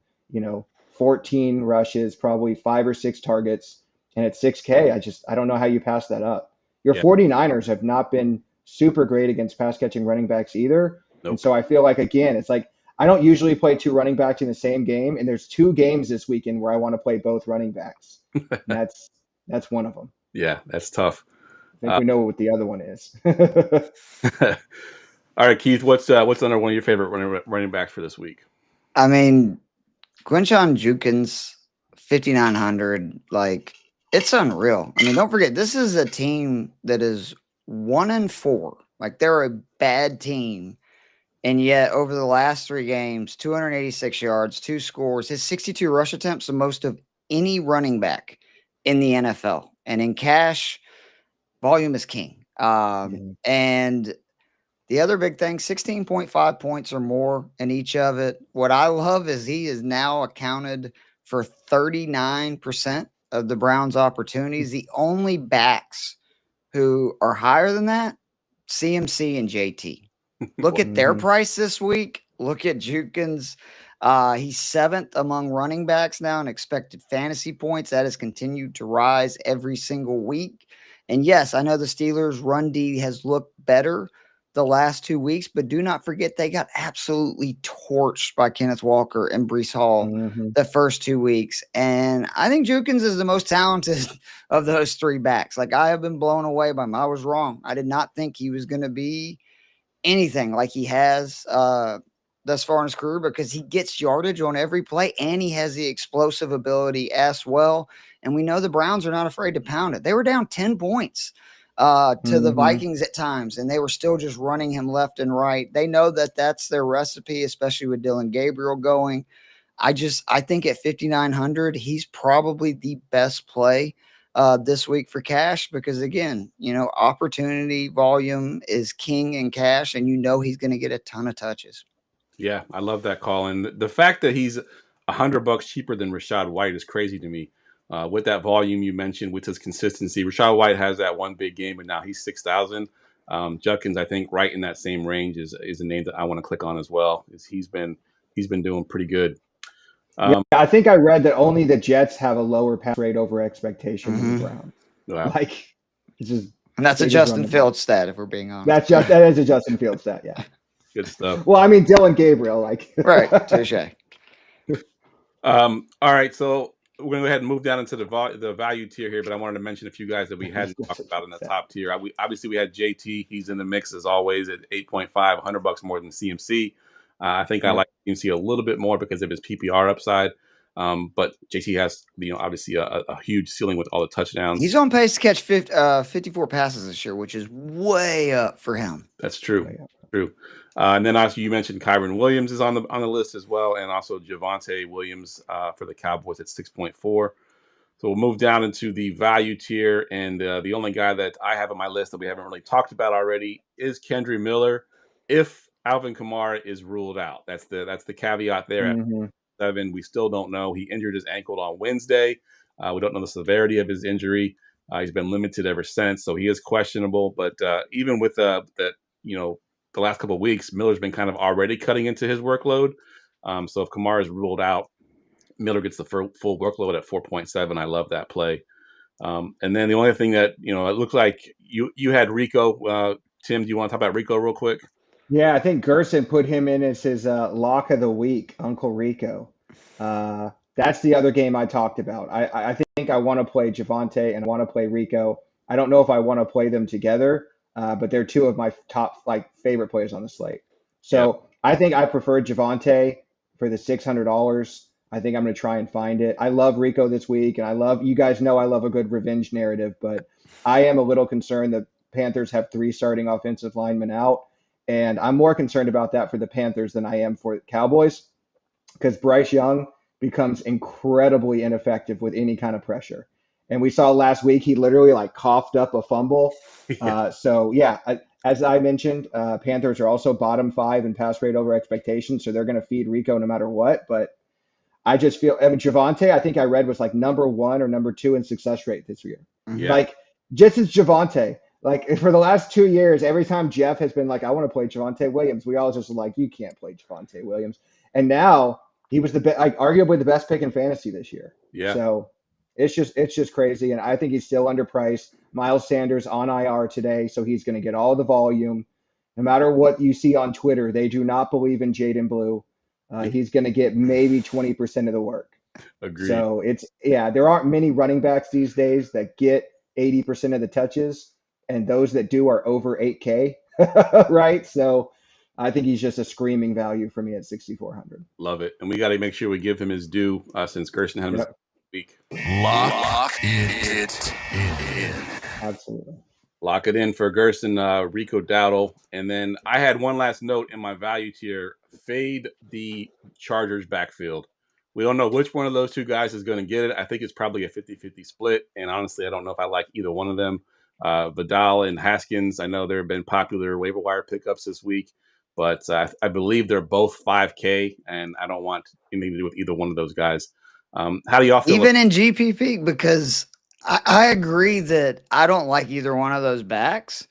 14 rushes, probably 5 or 6 targets. And at 6K, I don't know how you pass that up. Your 49ers have not been super great against pass catching running backs either. Nope. And so I feel again, it's I don't usually play 2 running backs in the same game. And there's 2 games this weekend where I want to play both running backs. That's one of them.
Yeah, that's tough.
I think we know what the other one is.
All right, Keith, what's under one of your favorite running backs for this week?
I mean, Quinshon Judkins, 5,900, it's unreal. I mean, don't forget, this is a team that is 1-4. They're a bad team. And yet, over the last 3 games, 286 yards, 2 scores, his 62 rush attempts, the most of any running back in the NFL. And in cash, volume is king. And the other big thing, 16.5 points or more in each of it. What I love is he is now accounted for 39% of the Browns' opportunities. The only backs who are higher than that, CMC and JT. Look at their price this week. Look at Judkins. He's 7th among running backs now in expected fantasy points. That has continued to rise every single week. And yes, I know the Steelers' run D has looked better, the last 2 weeks, but do not forget they got absolutely torched by Kenneth Walker and Breece Hall the first 2 weeks. And I think Jukins is the most talented of those three backs. Like, I have been blown away by him. I was wrong. I did not think he was going to be anything like he has thus far in his career, because he gets yardage on every play and he has the explosive ability as well. And we know the Browns are not afraid to pound it. They were down 10 points to the Vikings at times, and they were still just running him left and right. They know that that's their recipe, especially with Dylan Gabriel going. I think at 5,900, he's probably the best play this week for cash, because again, opportunity volume is king in cash, and he's going to get a ton of touches.
Yeah, I love that call. And the fact that he's $100 cheaper than Rachaad White is crazy to me. With that volume you mentioned, with his consistency, Rachaad White has that one big game, but now he's 6,000. Judkins, I think, right in that same range is a name that I want to click on as well. He's been doing pretty good.
I think I read that only the Jets have a lower pass rate over expectation than the Browns.
Wow.
Like, it's just,
and that's a Justin Fields stat, if we're being honest.
That is a Justin Fields stat. Yeah.
Good stuff.
Well, I mean, Dylan Gabriel, like.
Right. Touche.
All right. So we're going to go ahead and move down into the value tier here, but I wanted to mention a few guys that we hadn't talked about in the top tier. Obviously, we had JT. He's in the mix as always at 8.5, $100 more than CMC. I think I like CMC a little bit more because of his PPR upside. But JT has, obviously a huge ceiling with all the touchdowns.
He's on pace to catch 54 passes this year, which is way up for him.
That's true. True. And then also you mentioned Kyron Williams is on the list as well, and also Javonte Williams for the Cowboys at 6.4. So we'll move down into the value tier, and the only guy that I have on my list that we haven't really talked about already is Kendre Miller. If Alvin Kamara is ruled out, that's the caveat there. At 7, we still don't know. He injured his ankle on Wednesday. We don't know the severity of his injury. He's been limited ever since, so he is questionable. But even with the last couple of weeks, Miller's been kind of already cutting into his workload. So if Kamara is ruled out, Miller gets the full workload at 4.7. I love that play. And then the only thing that, it looks like you had Rico. Tim, do you want to talk about Rico real quick?
Yeah, I think Gerson put him in as his lock of the week, Uncle Rico. That's the other game I talked about. I think I want to play Javonte and I want to play Rico. I don't know if I want to play them together, but they're two of my top favorite players on the slate. So I think I prefer Javonte for the $600. I think I'm going to try and find it. I love Rico this week, and you guys know I love a good revenge narrative, but I am a little concerned that Panthers have 3 starting offensive linemen out. And I'm more concerned about that for the Panthers than I am for the Cowboys, because Bryce Young becomes incredibly ineffective with any kind of pressure. And we saw last week, he literally coughed up a fumble. As I mentioned, Panthers are also bottom 5 in pass rate over expectation. So they're going to feed Rico no matter what. But I just feel, Javonte, I think I read was number 1 or number 2 in success rate this year.
Yeah.
Just as Javonte. For the last 2 years, every time Geoff has been I want to play Javonte Williams, we all just you can't play Javonte Williams. And now he was arguably the best pick in fantasy this year.
Yeah.
So it's just crazy. And I think he's still underpriced. Miles Sanders on IR today, so he's going to get all the volume. No matter what you see on Twitter, they do not believe in Jaden Blue. He's going to get maybe 20% of the work.
Agreed.
So there aren't many running backs these days that get 80% of the touches. And those that do are over 8K, right? So I think he's just a screaming value for me at 6,400.
Love it. And we got to make sure we give him his due since Gerson had him this week.
Lock it in.
Absolutely.
Lock it in for Gerson, Rico Dowdle. And then I had one last note in my value tier. Fade the Chargers backfield. We don't know which one of those two guys is going to get it. I think it's probably a 50-50 split. And honestly, I don't know if I like either one of them. Vidal and Haskins, I know there have been popular waiver wire pickups this week, but I believe they're both 5K, and I don't want anything to do with either one of those guys. How do y'all feel?
Even in GPP, because I agree that I don't like either one of those backs,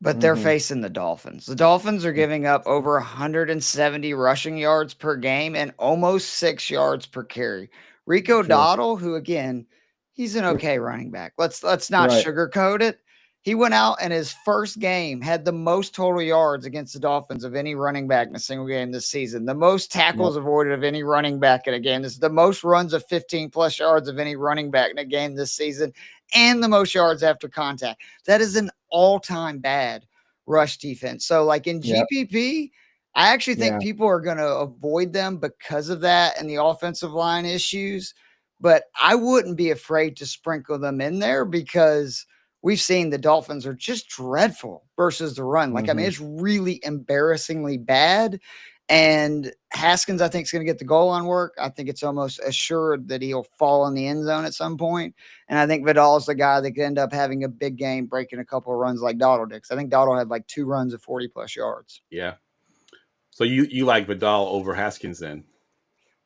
but they're facing the Dolphins. The Dolphins are giving up over 170 rushing yards per game and almost 6 yards per carry. Rico Dowdle, who again, he's an okay running back. Let's not sugarcoat it. He went out and his first game had the most total yards against the Dolphins of any running back in a single game this season. The most tackles avoided of any running back in a game. This is the most runs of 15-plus yards of any running back in a game this season, and the most yards after contact. That is an all-time bad rush defense. So, like in GPP, I actually think people are going to avoid them because of that and the offensive line issues. But I wouldn't be afraid to sprinkle them in there because we've seen the Dolphins are just dreadful versus the run. Like, I mean, it's really embarrassingly bad. And Haskins, I think, is going to get the goal line work. I think it's almost assured that he'll fall in the end zone at some point. And I think Vidal is the guy that could end up having a big game, breaking a couple of runs like Dottle did. I think Dottle had like 2 runs of 40-plus yards.
Yeah. So you like Vidal over Haskins then?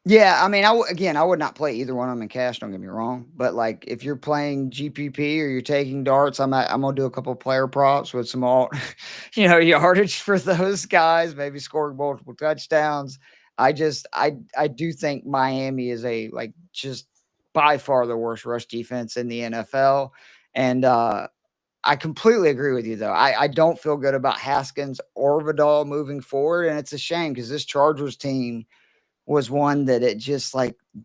Yeah, I mean, I would not play either one of them in cash. Don't get me wrong, but like if you're playing GPP or you're taking darts, I'm gonna do a couple of player props with some yardage for those guys. Maybe scoring multiple touchdowns. I do think Miami is just by far the worst rush defense in the NFL, and I completely agree with you though. I don't feel good about Haskins or Vidal moving forward, and it's a shame because this Chargers team was one that it just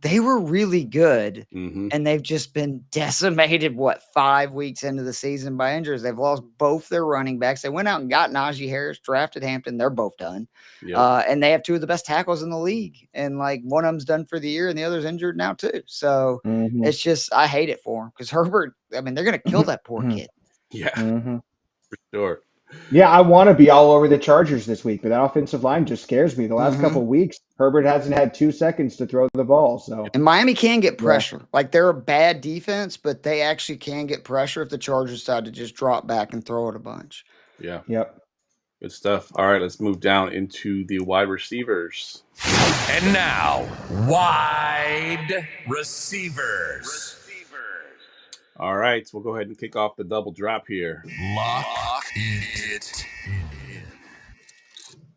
they were really good and they've just been decimated 5 weeks into the season by injuries. They've lost both their running backs. They went out and got Najee Harris, drafted Hampton. They're both done. Yep. And they have 2 of the best tackles in the league. And one of them's done for the year and the other's injured now too. So it's just, I hate it for him because Herbert, I mean, they're going to kill that poor kid.
Yeah, for sure.
Yeah, I want to be all over the Chargers this week, but that offensive line just scares me. The last couple of weeks, Herbert hasn't had 2 seconds to throw the ball. So,
and Miami can get pressure. They're a bad defense, but they actually can get pressure if the Chargers decide to just drop back and throw it a bunch.
Yeah.
Yep.
Good stuff. All right, let's move down into the wide receivers.
And now, wide receivers.
All right, so we'll go ahead and kick off the double drop here.
Lock it in.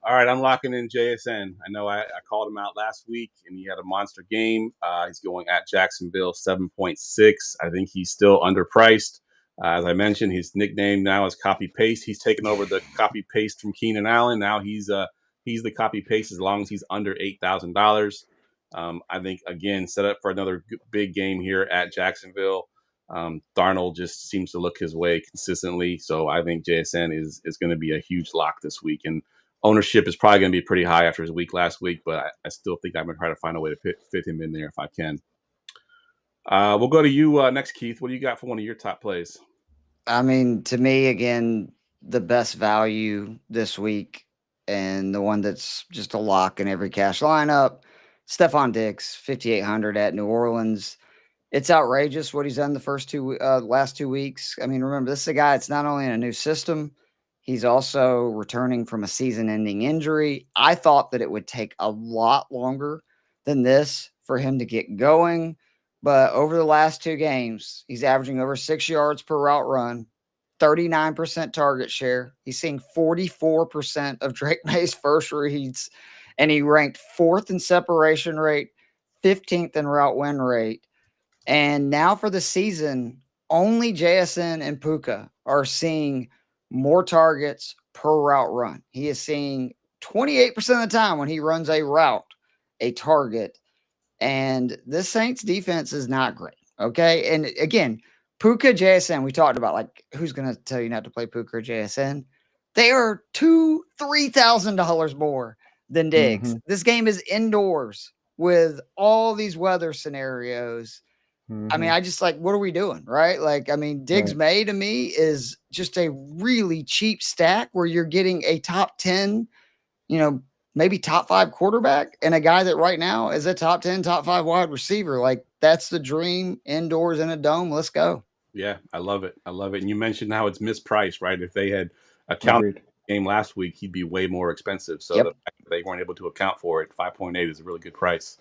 All right, I'm locking in JSN. I know I called him out last week, and he had a monster game. He's going at Jacksonville, 7.6. I think he's still underpriced. As I mentioned, his nickname now is Copy Paste. He's taken over the Copy Paste from Keenan Allen. Now he's the Copy Paste as long as he's under $8,000. I think, again, set up for another big game here at Jacksonville. Darnold just seems to look his way consistently. So I think JSN is going to be a huge lock this week. And ownership is probably going to be pretty high after his week last week, but I still think I'm going to try to find a way to fit him in there if I can. We'll go to you next, Keith. What do you got for one of your top plays?
I mean, to me, again, the best value this week and the one that's just a lock in every cash lineup, Stephon Diggs, 5,800 at New Orleans. It's outrageous what he's done the last 2 weeks. I mean, remember, this is a guy that's not only in a new system, he's also returning from a season-ending injury. I thought that it would take a lot longer than this for him to get going, but over the last 2 games, he's averaging over 6 yards per route run, 39% target share. He's seeing 44% of Drake May's first reads, and he ranked 4th in separation rate, 15th in route win rate. And now for the season, only JSN and Puka are seeing more targets per route run. He is seeing 28% of the time when he runs a route, a target. And this Saints defense is not great. Okay. And again, Puka, JSN, we talked about who's going to tell you not to play Puka or JSN. They are $2,000-$3,000 more than Diggs. This game is indoors with all these weather scenarios. I mean, I just what are we doing? Right. Diggs May to me is just a really cheap stack where you're getting a top 10, maybe top 5 quarterback and a guy that right now is a top 10, top 5 wide receiver. That's the dream indoors in a dome. Let's go.
Yeah, I love it. And you mentioned how it's mispriced, right? If they had accounted for the game last week, he'd be way more expensive. So the fact that they weren't able to account for it, 5.8 is a really good price.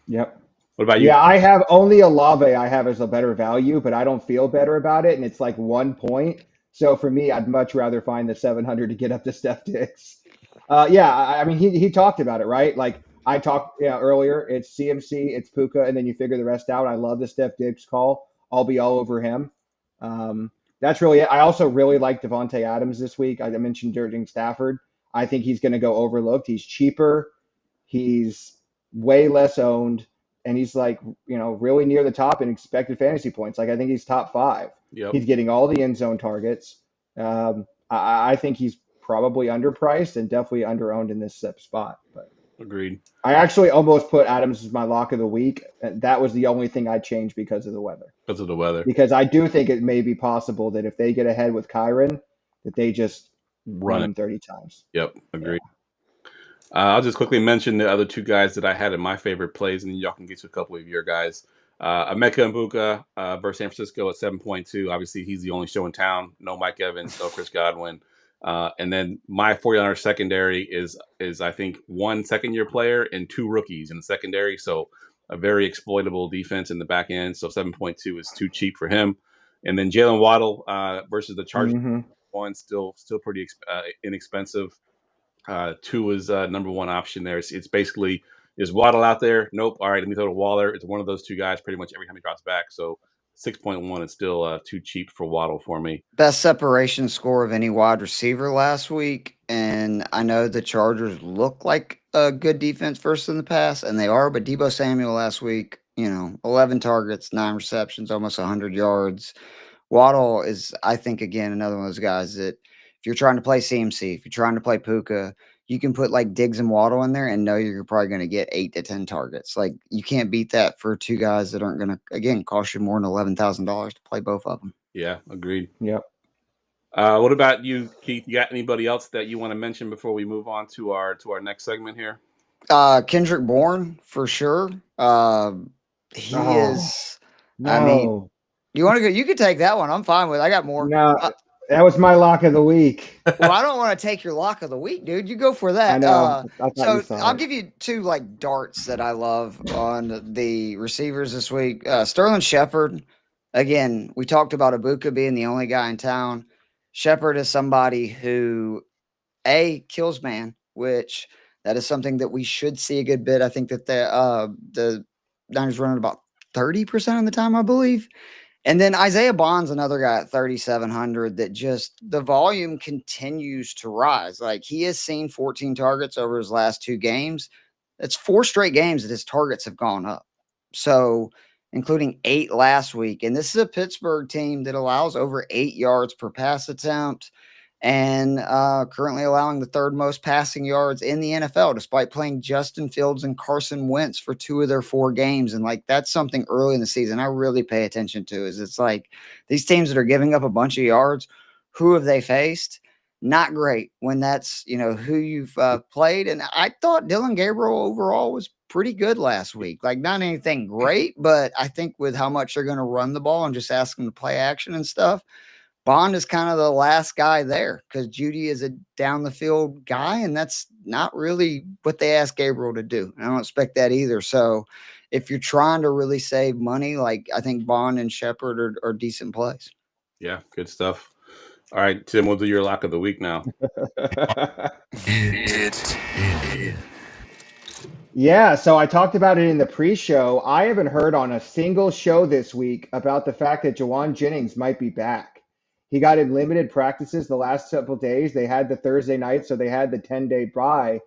Yep.
What about you?
Yeah, I have only Olave I have as a better value, but I don't feel better about it. And it's 1 point. So for me, I'd much rather find the 700 to get up to Steph Diggs. I mean, he talked about it, right? I talked earlier, it's CMC, it's Puka, and then you figure the rest out. I love the Steph Diggs call. I'll be all over him. That's really it. I also really like Devontae Adams this week. I mentioned Jordan Stafford. I think he's going to go overlooked. He's cheaper. He's way less owned, and he's like, really near the top in expected fantasy points. Like I think he's top 5.
Yep.
He's getting all the end zone targets. I think he's probably underpriced and definitely underowned in this spot. But
Agreed.
I actually almost put Adams as my lock of the week. And that was the only thing I changed because of the weather.
Because of the weather.
Because I do think it may be possible that if they get ahead with Kyron, that they just run him 30 times.
Yep, agreed. I'll just quickly mention the other 2 guys that I had in my favorite plays, and then y'all can get to a couple of your guys. Emeka Mbuka versus San Francisco at 7.2. Obviously, he's the only show in town. No Mike Evans, no Chris Godwin. And then my 49ers secondary is I think 1 second-year player and 2 rookies in the secondary. So a very exploitable defense in the back end. So 7.2 is too cheap for him. And then Jalen Waddle versus the Chargers.
Mm-hmm.
1 still pretty inexpensive. 2 is number 1 option there. It's basically, is Waddle out there? Nope. All right, let me throw to Waller. It's one of those 2 guys pretty much every time he drops back. So 6.1 is still too cheap for Waddle for me.
Best separation score of any wide receiver last week. And I know the Chargers look like a good defense first in the pass, and they are, but Deebo Samuel last week, 11 targets, 9 receptions, almost 100 yards. Waddle is, I think, again, another one of those guys that if you're trying to play CMC, if you're trying to play Puka, you can put like Diggs and Waddle in there and know you're probably going to get 8 to 10 targets. Like you can't beat that for 2 guys that aren't going to, again, cost you more than $11,000 to play both of them.
Yeah, agreed.
Yep.
What about you, Keith? You got anybody else that you want to mention before we move on to our next segment here?
Kendrick Bourne for sure. He is.
No.
I mean, you want to go? You could take that one. I'm fine with it. I got more.
No, that was my lock of the week.
Well, I don't want to take your lock of the week, dude. You go for that.
I know.
So I'll give you 2 like darts that I love on the receivers this week. Sterling Shepard. Again, we talked about Ibuka being the only guy in town. Shepard is somebody who kills man, which that is something that we should see a good bit. I think that the Niners running about 30% of the time, I believe. And then Isaiah Bond's another guy at 3,700 that just the volume continues to rise. Like he has seen 14 targets over his last 2 games. That's 4 straight games that his targets have gone up. So, including 8 last week. And this is a Pittsburgh team that allows over 8 yards per pass attempt and currently allowing the 3rd most passing yards in the NFL, despite playing Justin Fields and Carson Wentz for 2 of their 4 games. And like, that's something early in the season I really pay attention to is it's like these teams that are giving up a bunch of yards, who have they faced? Not great when that's, who you've played. And I thought Dylan Gabriel overall was pretty good last week. Like not anything great, but I think with how much they're going to run the ball and just ask them to play action and stuff, Bond is kind of the last guy there because Judy is a down the field guy, and that's not really what they ask Gabriel to do. And I don't expect that either. So if you're trying to really save money, like I think Bond and Shepard are decent plays.
Yeah, good stuff. All right, Tim, we'll do your lock of the week now.
Yeah, so I talked about it in the pre-show. I haven't heard on a single show this week about the fact that Jawan Jennings might be back. He got in limited practices the last couple days. They had the Thursday night, so they had the 10-day bye.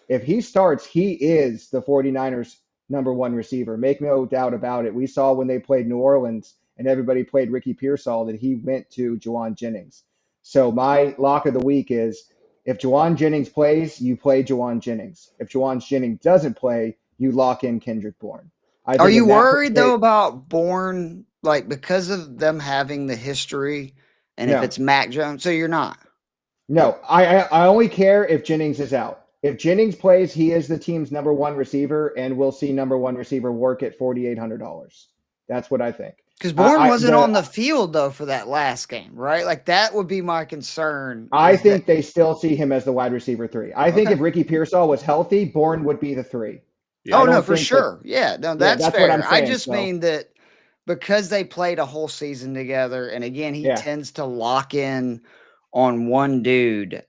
If he starts, he is the 49ers' number 1 receiver. Make no doubt about it. We saw when they played New Orleans and everybody played Ricky Pearsall that he went to Jawan Jennings. So my lock of the week is if Jawan Jennings plays, you play Jawan Jennings. If Jawan Jennings doesn't play, you lock in Kendrick Bourne.
Are you worried, though, about Bourne, like because of them having the history and if it's Mac Jones? So you're not?
No, I only care if Jennings is out. If Jennings plays, he is the team's number 1 receiver, and we'll see number 1 receiver work at $4,800. That's what I think.
Because Bourne wasn't on the field, though, for that last game, right? Like, that would be my concern.
I think they still see him as the wide receiver 3. I think if Ricky Pearsall was healthy, Bourne would be the 3.
Yeah,
oh, no, for sure. That's fair.
What I'm saying,
I just mean that because they played a whole season together, and again, he tends to lock in on one dude.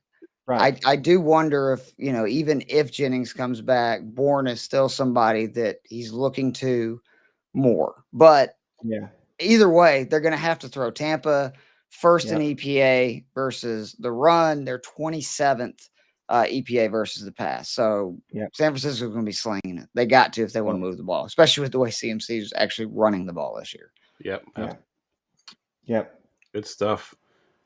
Right. I do wonder if, even if Jennings comes back, Bourne is still somebody that he's looking to more. But either way, they're going to have to throw. Tampa first in
Yep.
EPA versus the run. They're 27th EPA versus the pass. So
Yep.
San Francisco's going to be slinging it. They got to if they want to move the ball, especially with the way CMC is actually running the ball this year.
Yep.
Yeah. Yep.
Good stuff.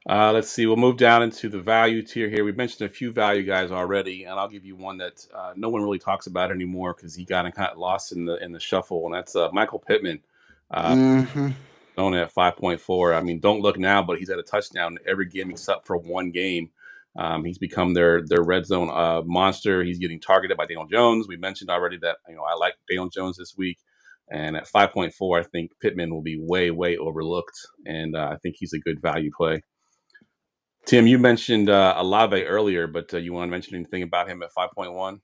Let's see. We'll move down into the value tier here. We mentioned a few value guys already, and I'll give you one that no one really talks about anymore because he got kind of lost in the shuffle, and that's Michael Pittman, known at 5.4. I mean, don't look now, but he's at a touchdown every game except for one game. He's become their red zone monster. He's getting targeted by Daniel Jones. We mentioned already that I like Daniel Jones this week. And at 5.4, I think Pittman will be way, way overlooked, and I think he's a good value play. Tim, you mentioned Olave earlier, but you want to mention anything about him at 5.1?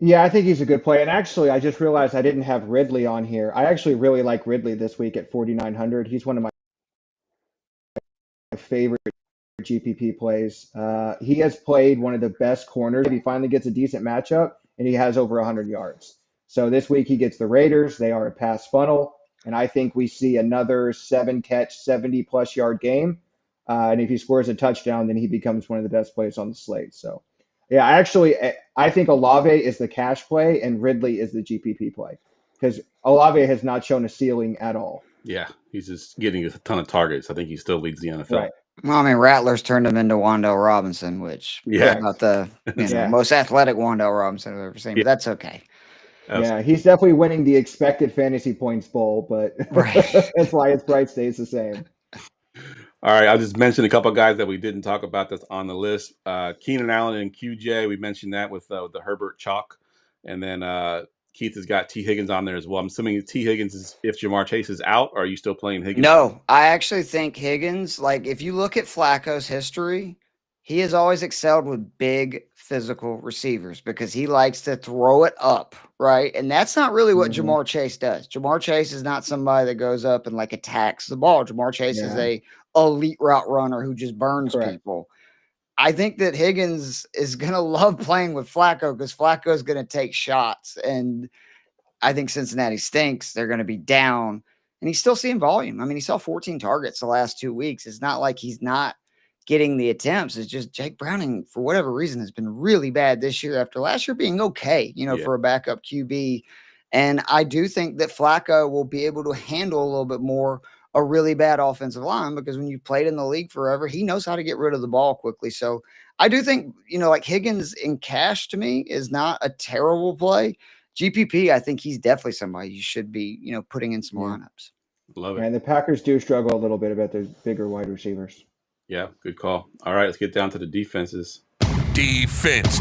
Yeah, I think he's a good play. And actually, I just realized I didn't have Ridley on here. I actually really like Ridley this week at 4,900. He's one of my favorite GPP plays. He has played one of the best corners. He finally gets a decent matchup, and he has over 100 yards. So this week he gets the Raiders. They are a pass funnel, and I think we see another 7-catch, 70-plus yard game. And if he scores a touchdown, then he becomes one of the best plays on the slate. So, yeah, I think Olave is the cash play and Ridley is the GPP play because Olave has not shown a ceiling at all.
Yeah, he's just getting a ton of targets. I think he still leads the NFL.
Right.
Well, I mean, Rattlers turned him into Wan'Dale Robinson, which about the most athletic Wan'Dale Robinson I've ever seen. But that's okay.
Yeah, he's definitely winning the expected fantasy points bowl, but that's why his price stays the same.
All right, I'll just mention a couple of guys that we didn't talk about that's on the list. Keenan Allen and QJ, we mentioned that with the Herbert chalk. And then Keith has got T. Higgins on there as well. I'm assuming T. Higgins is if Jamar Chase is out, or are you still playing Higgins?
No, I actually think Higgins, like if you look at Flacco's history, he has always excelled with big physical receivers because he likes to throw it up, right? And that's not really what Jamar Chase does. Jamar Chase is not somebody that goes up and like attacks the ball. Jamar Chase is a elite route runner who just burns people. I think that Higgins is going to love playing with Flacco because Flacco is going to take shots. And I think Cincinnati stinks. They're going to be down. And he's still seeing volume. I mean, he saw 14 targets the last 2 weeks. It's not like he's not getting the attempts. It's just Jake Browning, for whatever reason, has been really bad this year after last year being okay, for a backup QB. And I do think that Flacco will be able to handle a little bit more a really bad offensive line because when you've played in the league forever, he knows how to get rid of the ball quickly. So I do think, like Higgins in cash to me is not a terrible play. GPP, I think he's definitely somebody you should be, putting in some lineups.
Love it.
And the Packers do struggle a little bit about their bigger wide receivers.
Yeah, good call. All right, let's get down to the defenses.
Defense.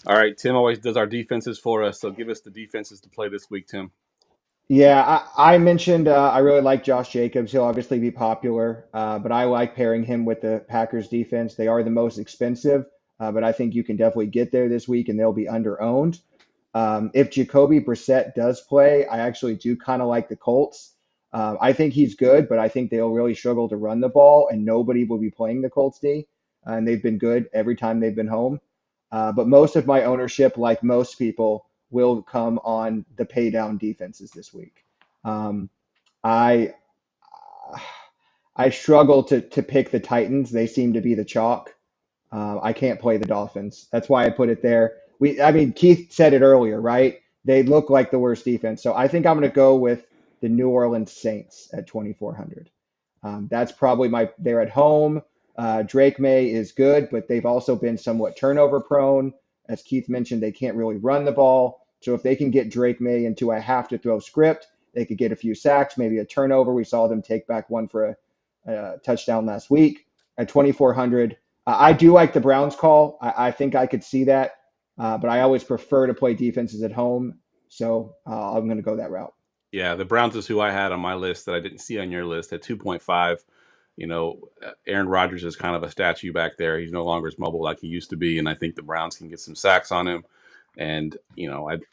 All right, Tim always does our defenses for us, so give us the defenses to play this week, Tim.
Yeah, I mentioned I really like Josh Jacobs. He'll obviously be popular, but I like pairing him with the Packers defense. They are the most expensive, but I think you can definitely get there this week, and they'll be under-owned. If Jacoby Brissett does play, I actually do kind of like the Colts. I think he's good, but I think they'll really struggle to run the ball, and nobody will be playing the Colts D. And they've been good every time they've been home. But most of my ownership, like most people, will come on the pay down defenses this week. I struggle to pick the Titans. They seem to be the chalk. I can't play the Dolphins. That's why I put it there. Keith said it earlier, right? They look like the worst defense. So I think I'm going to go with the New Orleans Saints at 2,400. That's probably they're at home. Drake May is good, but they've also been somewhat turnover prone. As Keith mentioned, they can't really run the ball. So if they can get Drake May into a have to throw script, they could get a few sacks, maybe a turnover. We saw them take back one for a touchdown last week at 2,400. I do like the Browns call. I think I could see that, but I always prefer to play defenses at home. So I'm going to go that route.
Yeah, the Browns is who I had on my list that I didn't see on your list at 2.5. Aaron Rodgers is kind of a statue back there. He's no longer as mobile like he used to be, and I think the Browns can get some sacks on him. And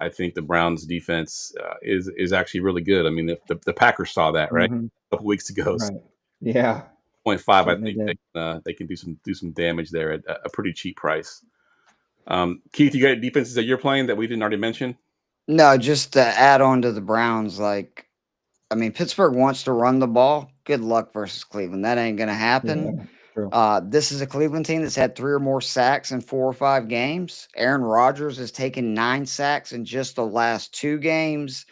I think the Browns defense is actually really good. I mean, the Packers saw that right a couple weeks ago.
Right. Yeah,
0.5. I think they can do some damage there at a pretty cheap price. Keith, you got defenses that you're playing that we didn't already mention?
No, just to add on to the Browns, like, I mean, Pittsburgh wants to run the ball. Good luck versus Cleveland. That ain't going to happen.
Yeah, true.
This is a Cleveland team that's had 3 or more sacks in 4 or 5 games. Aaron Rodgers has taken 9 sacks in just the last 2 games.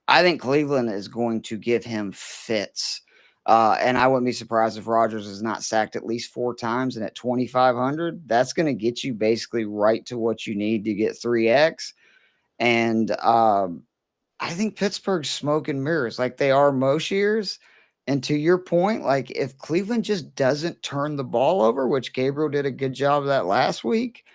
I think Cleveland is going to give him fits. And I wouldn't be surprised if Rodgers is not sacked at least 4 times. And at 2,500, that's going to get you basically right to what you need to get 3x. And I think Pittsburgh's smoke and mirrors like they are most years. And to your point, like if Cleveland just doesn't turn the ball over, which Gabriel did a good job of that last week,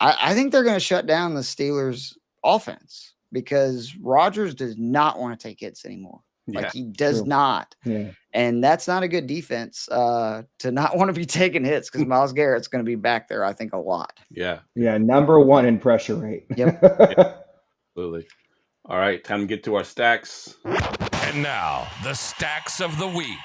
I think they're going to shut down the Steelers' offense because Rodgers does not want to take hits anymore. Like he does
true.
not.
Yeah.
And that's not a good defense to not want to be taking hits because Myles Garrett's going to be back there, I think, a lot.
Yeah.
Yeah, number 1 in pressure rate.
Yep.
Absolutely. All right, time to get to our stacks.
And now, the stacks of the week.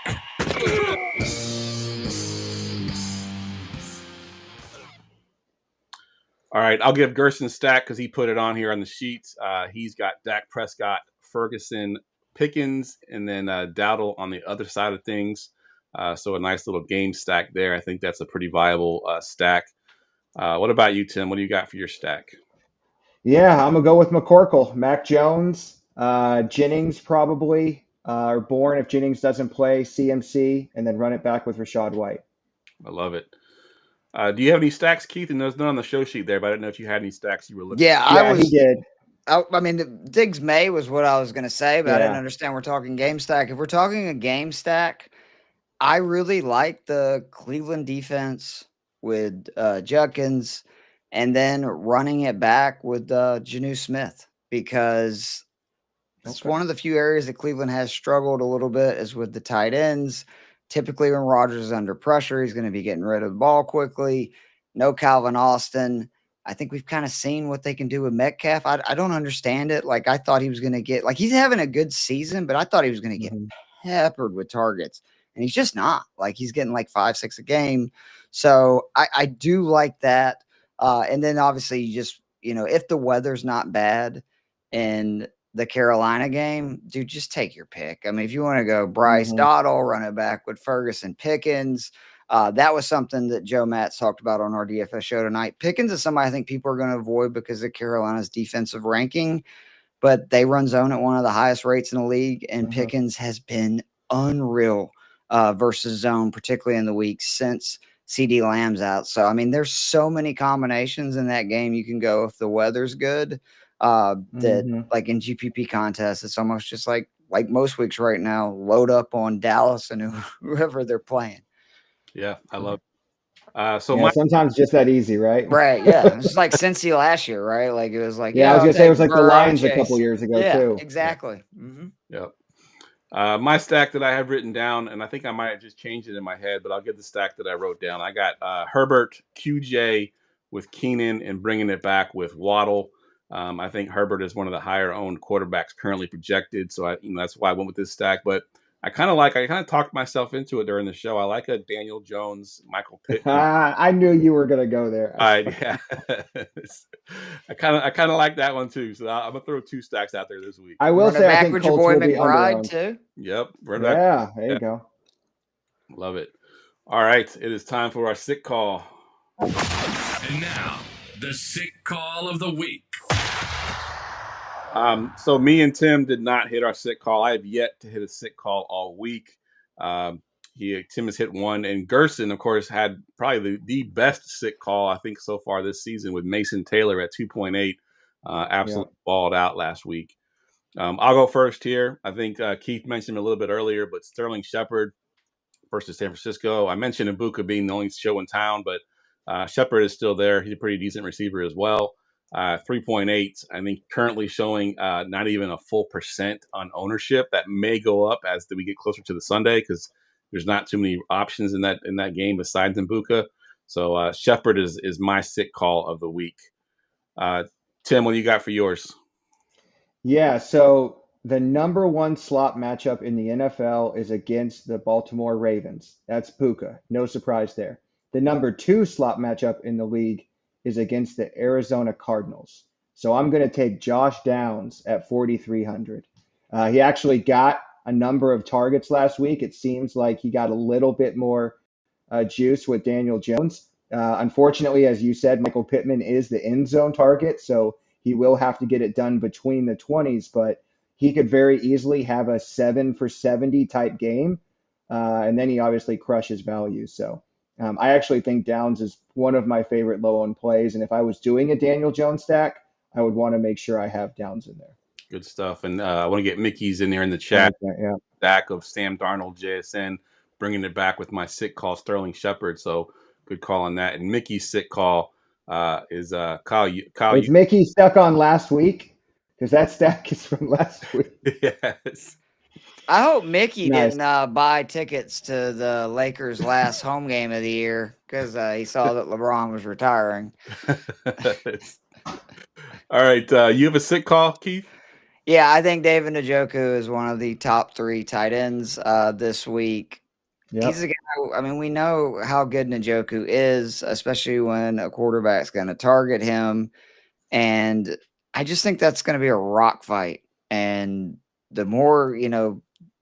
All right, I'll give Gerson's stack because he put it on here on the sheets. He's got Dak Prescott, Ferguson, Pickens, and then Dowdle on the other side of things. So a nice little game stack there. I think that's a pretty viable stack. What about you, Tim? What do you got for your stack?
Yeah, I'm gonna go with McCorkle, Mac Jones, Jennings probably, or Bourne if Jennings doesn't play, CMC, and then run it back with Rashad White.
I love it. Do you have any stacks, Keith? And there's none on the show sheet there, but I didn't know if you had any stacks you were looking
Yeah,
Yeah, he did.
I mean, Diggs May was what I was going to say, but I didn't
Yeah.
understand we're talking game stack. If we're talking a game stack, I really like the Cleveland defense with Judkins and then running it back with Janu Smith because it's
Okay.
one of the few areas that Cleveland has struggled a little bit is with the tight ends. Typically, when Rodgers is under pressure, he's going to be getting rid of the ball quickly. No Calvin Austin. I think we've kind of seen what they can do with Metcalf. I don't understand it. Like, I thought he was going to get, like, he's having a good season, but I thought he was going to get
Mhm.
peppered with targets. And he's just not. Like, he's getting like 5, 6 a game. So I do like that. And then obviously, you just, if the weather's not bad and the Carolina game, dude, just take your pick. I mean, if you want to go Bryce
Mhm.
Dottle, run it back with Ferguson Pickens. That was something that Joe Matz talked about on our DFS show tonight. Pickens is somebody I think people are going to avoid because of Carolina's defensive ranking, but they run zone at one of the highest rates in the league, and
Mhm.
Pickens has been unreal versus zone, particularly in the week since CD Lamb's out. So, I mean, there's so many combinations in that game you can go if the weather's good. That
Mhm.
like in GPP contests, it's almost just like most weeks right now, load up on Dallas and whoever they're playing.
Yeah, I love it. So
Yeah,
my
sometimes just that easy, right?
Right. Yeah. It's like Cincy last year, right? Like it was like,
Yeah, I was
I'll
gonna say it
take
was like the
Burrow,
Lions a
Chase.
couple years ago
Yeah,
too.
exactly. Mm-hmm.
Yep. My stack that I have written down, and I think I might have just changed it in my head, but I'll get the stack that I wrote down. I got Herbert, QJ with Keenan, and bringing it back with Waddle. I think Herbert is one of the higher owned quarterbacks currently projected, so that's why I went with this stack. But I kind of talked myself into it during the show. I like a Daniel Jones, Michael Pittman.
I knew you were gonna go there.
Yeah. I kind of like that one too. So I'm gonna throw 2 stacks out there this week.
I will
Run it
say I
back
think
with your
Colts
boy
will be
McBride
underowned.
too.
Yep. Run back.
Yeah, there
Yeah.
you go.
Love it. All right, it is time for our sick call.
And now, the sick call of the week.
So me and Tim did not hit our sick call. I have yet to hit a sick call all week. Tim has hit one, and Gerson, of course, had probably the best sick call I think so far this season with Mason Taylor at 2.8. Absolutely balled out last week. I'll go first here. I think Keith mentioned him a little bit earlier, but Sterling Shepard versus San Francisco. I mentioned Ibuka being the only show in town, but Shepard is still there. He's a pretty decent receiver as well. 3.8, I think currently showing not even a full percent on ownership. That may go up as we get closer to the Sunday because there's not too many options in that game besides Ibuka. So Shepard is my sick call of the week. Tim, what do you got for yours?
Yeah, so the number 1 slot matchup in the NFL is against the Baltimore Ravens. That's Puka. No surprise there. The number 2 slot matchup in the league is against the Arizona Cardinals. So I'm going to take Josh Downs at 4,300. He actually got a number of targets last week. It seems like he got a little bit more juice with Daniel Jones. Unfortunately, as you said, Michael Pittman is the end zone target, so he will have to get it done between the 20s, but he could very easily have a 7 for 70 type game, and then he obviously crushes value. So I actually think Downs is one of my favorite low-owned plays, and if I was doing a Daniel Jones stack, I would want to make sure I have Downs in there.
Good stuff. And I want to get Mickey's in there in the chat.
Yeah.
Back of Sam Darnold, JSN, bringing it back with my sick call, Sterling Shepard. So good call on that. And Mickey's sick call is Kyle.
Is Mickey stuck on last week? Because that stack is from last week.
Yes.
I hope Mickey
Nice.
didn't buy tickets to the Lakers' last home game of the year because he saw that LeBron was retiring.
All right. You have a sick call, Keith?
Yeah, I think David Njoku is one of the top 3 tight ends this week.
Yep.
He's a guy, I mean, we know how good Njoku is, especially when a quarterback's going to target him. And I just think that's going to be a rock fight. And the more,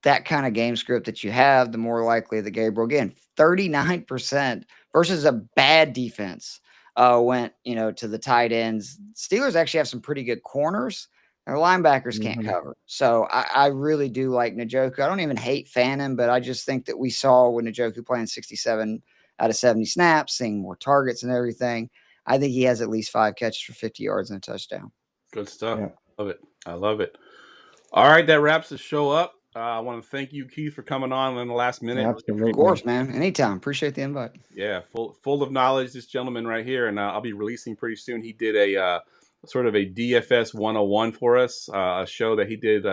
that kind of game script that you have, the more likely that Gabriel, again, 39% versus a bad defense went, to the tight ends. Steelers actually have some pretty good corners. Their linebackers can't cover. So I really do like Njoku. I don't even hate fanning, but I just think that we saw with Njoku playing 67 out of 70 snaps, seeing more targets and everything. I think he has at least 5 catches for 50 yards and a touchdown.
Good stuff.
Yeah.
Love it. I love it. All right, that wraps the show up. I want to thank you, Keith, for coming on in the last minute.
Absolutely.
Of course, man. Anytime. Appreciate the invite.
Yeah, full of knowledge, this gentleman right here, and I'll be releasing pretty soon. He did a sort of a DFS 101 for us, a show that he did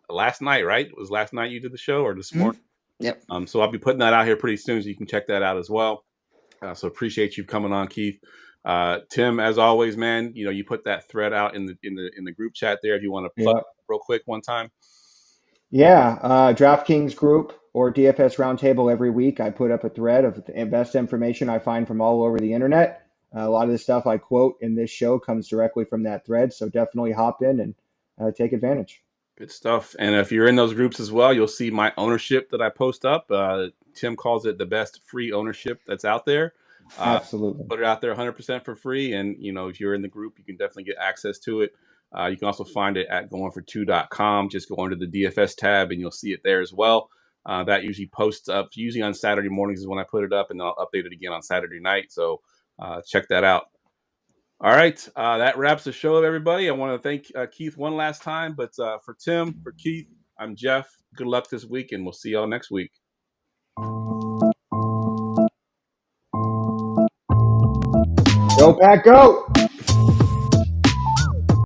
last night, right? It was last night you did the show, or this morning?
Yep.
So I'll be putting that out here pretty soon, so you can check that out as well. So appreciate you coming on, Keith. Tim, as always, man, you put that thread out in the group chat there. If you want to plug real quick one time.
Yeah, DraftKings group or DFS Roundtable every week. I put up a thread of the best information I find from all over the internet. A lot of the stuff I quote in this show comes directly from that thread, so definitely hop in and take advantage.
Good stuff. And if you're in those groups as well, you'll see my ownership that I post up. Tim calls it the best free ownership that's out there.
Absolutely.
Put it out there 100% for free. And, if you're in the group, you can definitely get access to it. You can also find it at goingfor2.com. Just go under the DFS tab and you'll see it there as well. That usually posts up. Usually on Saturday mornings is when I put it up, and then I'll update it again on Saturday night. So check that out. All right. That wraps the show up, everybody. I want to thank Keith one last time. But for Tim, for Keith, I'm Geoff. Good luck this week, and we'll see y'all next week.
Go Pack, go!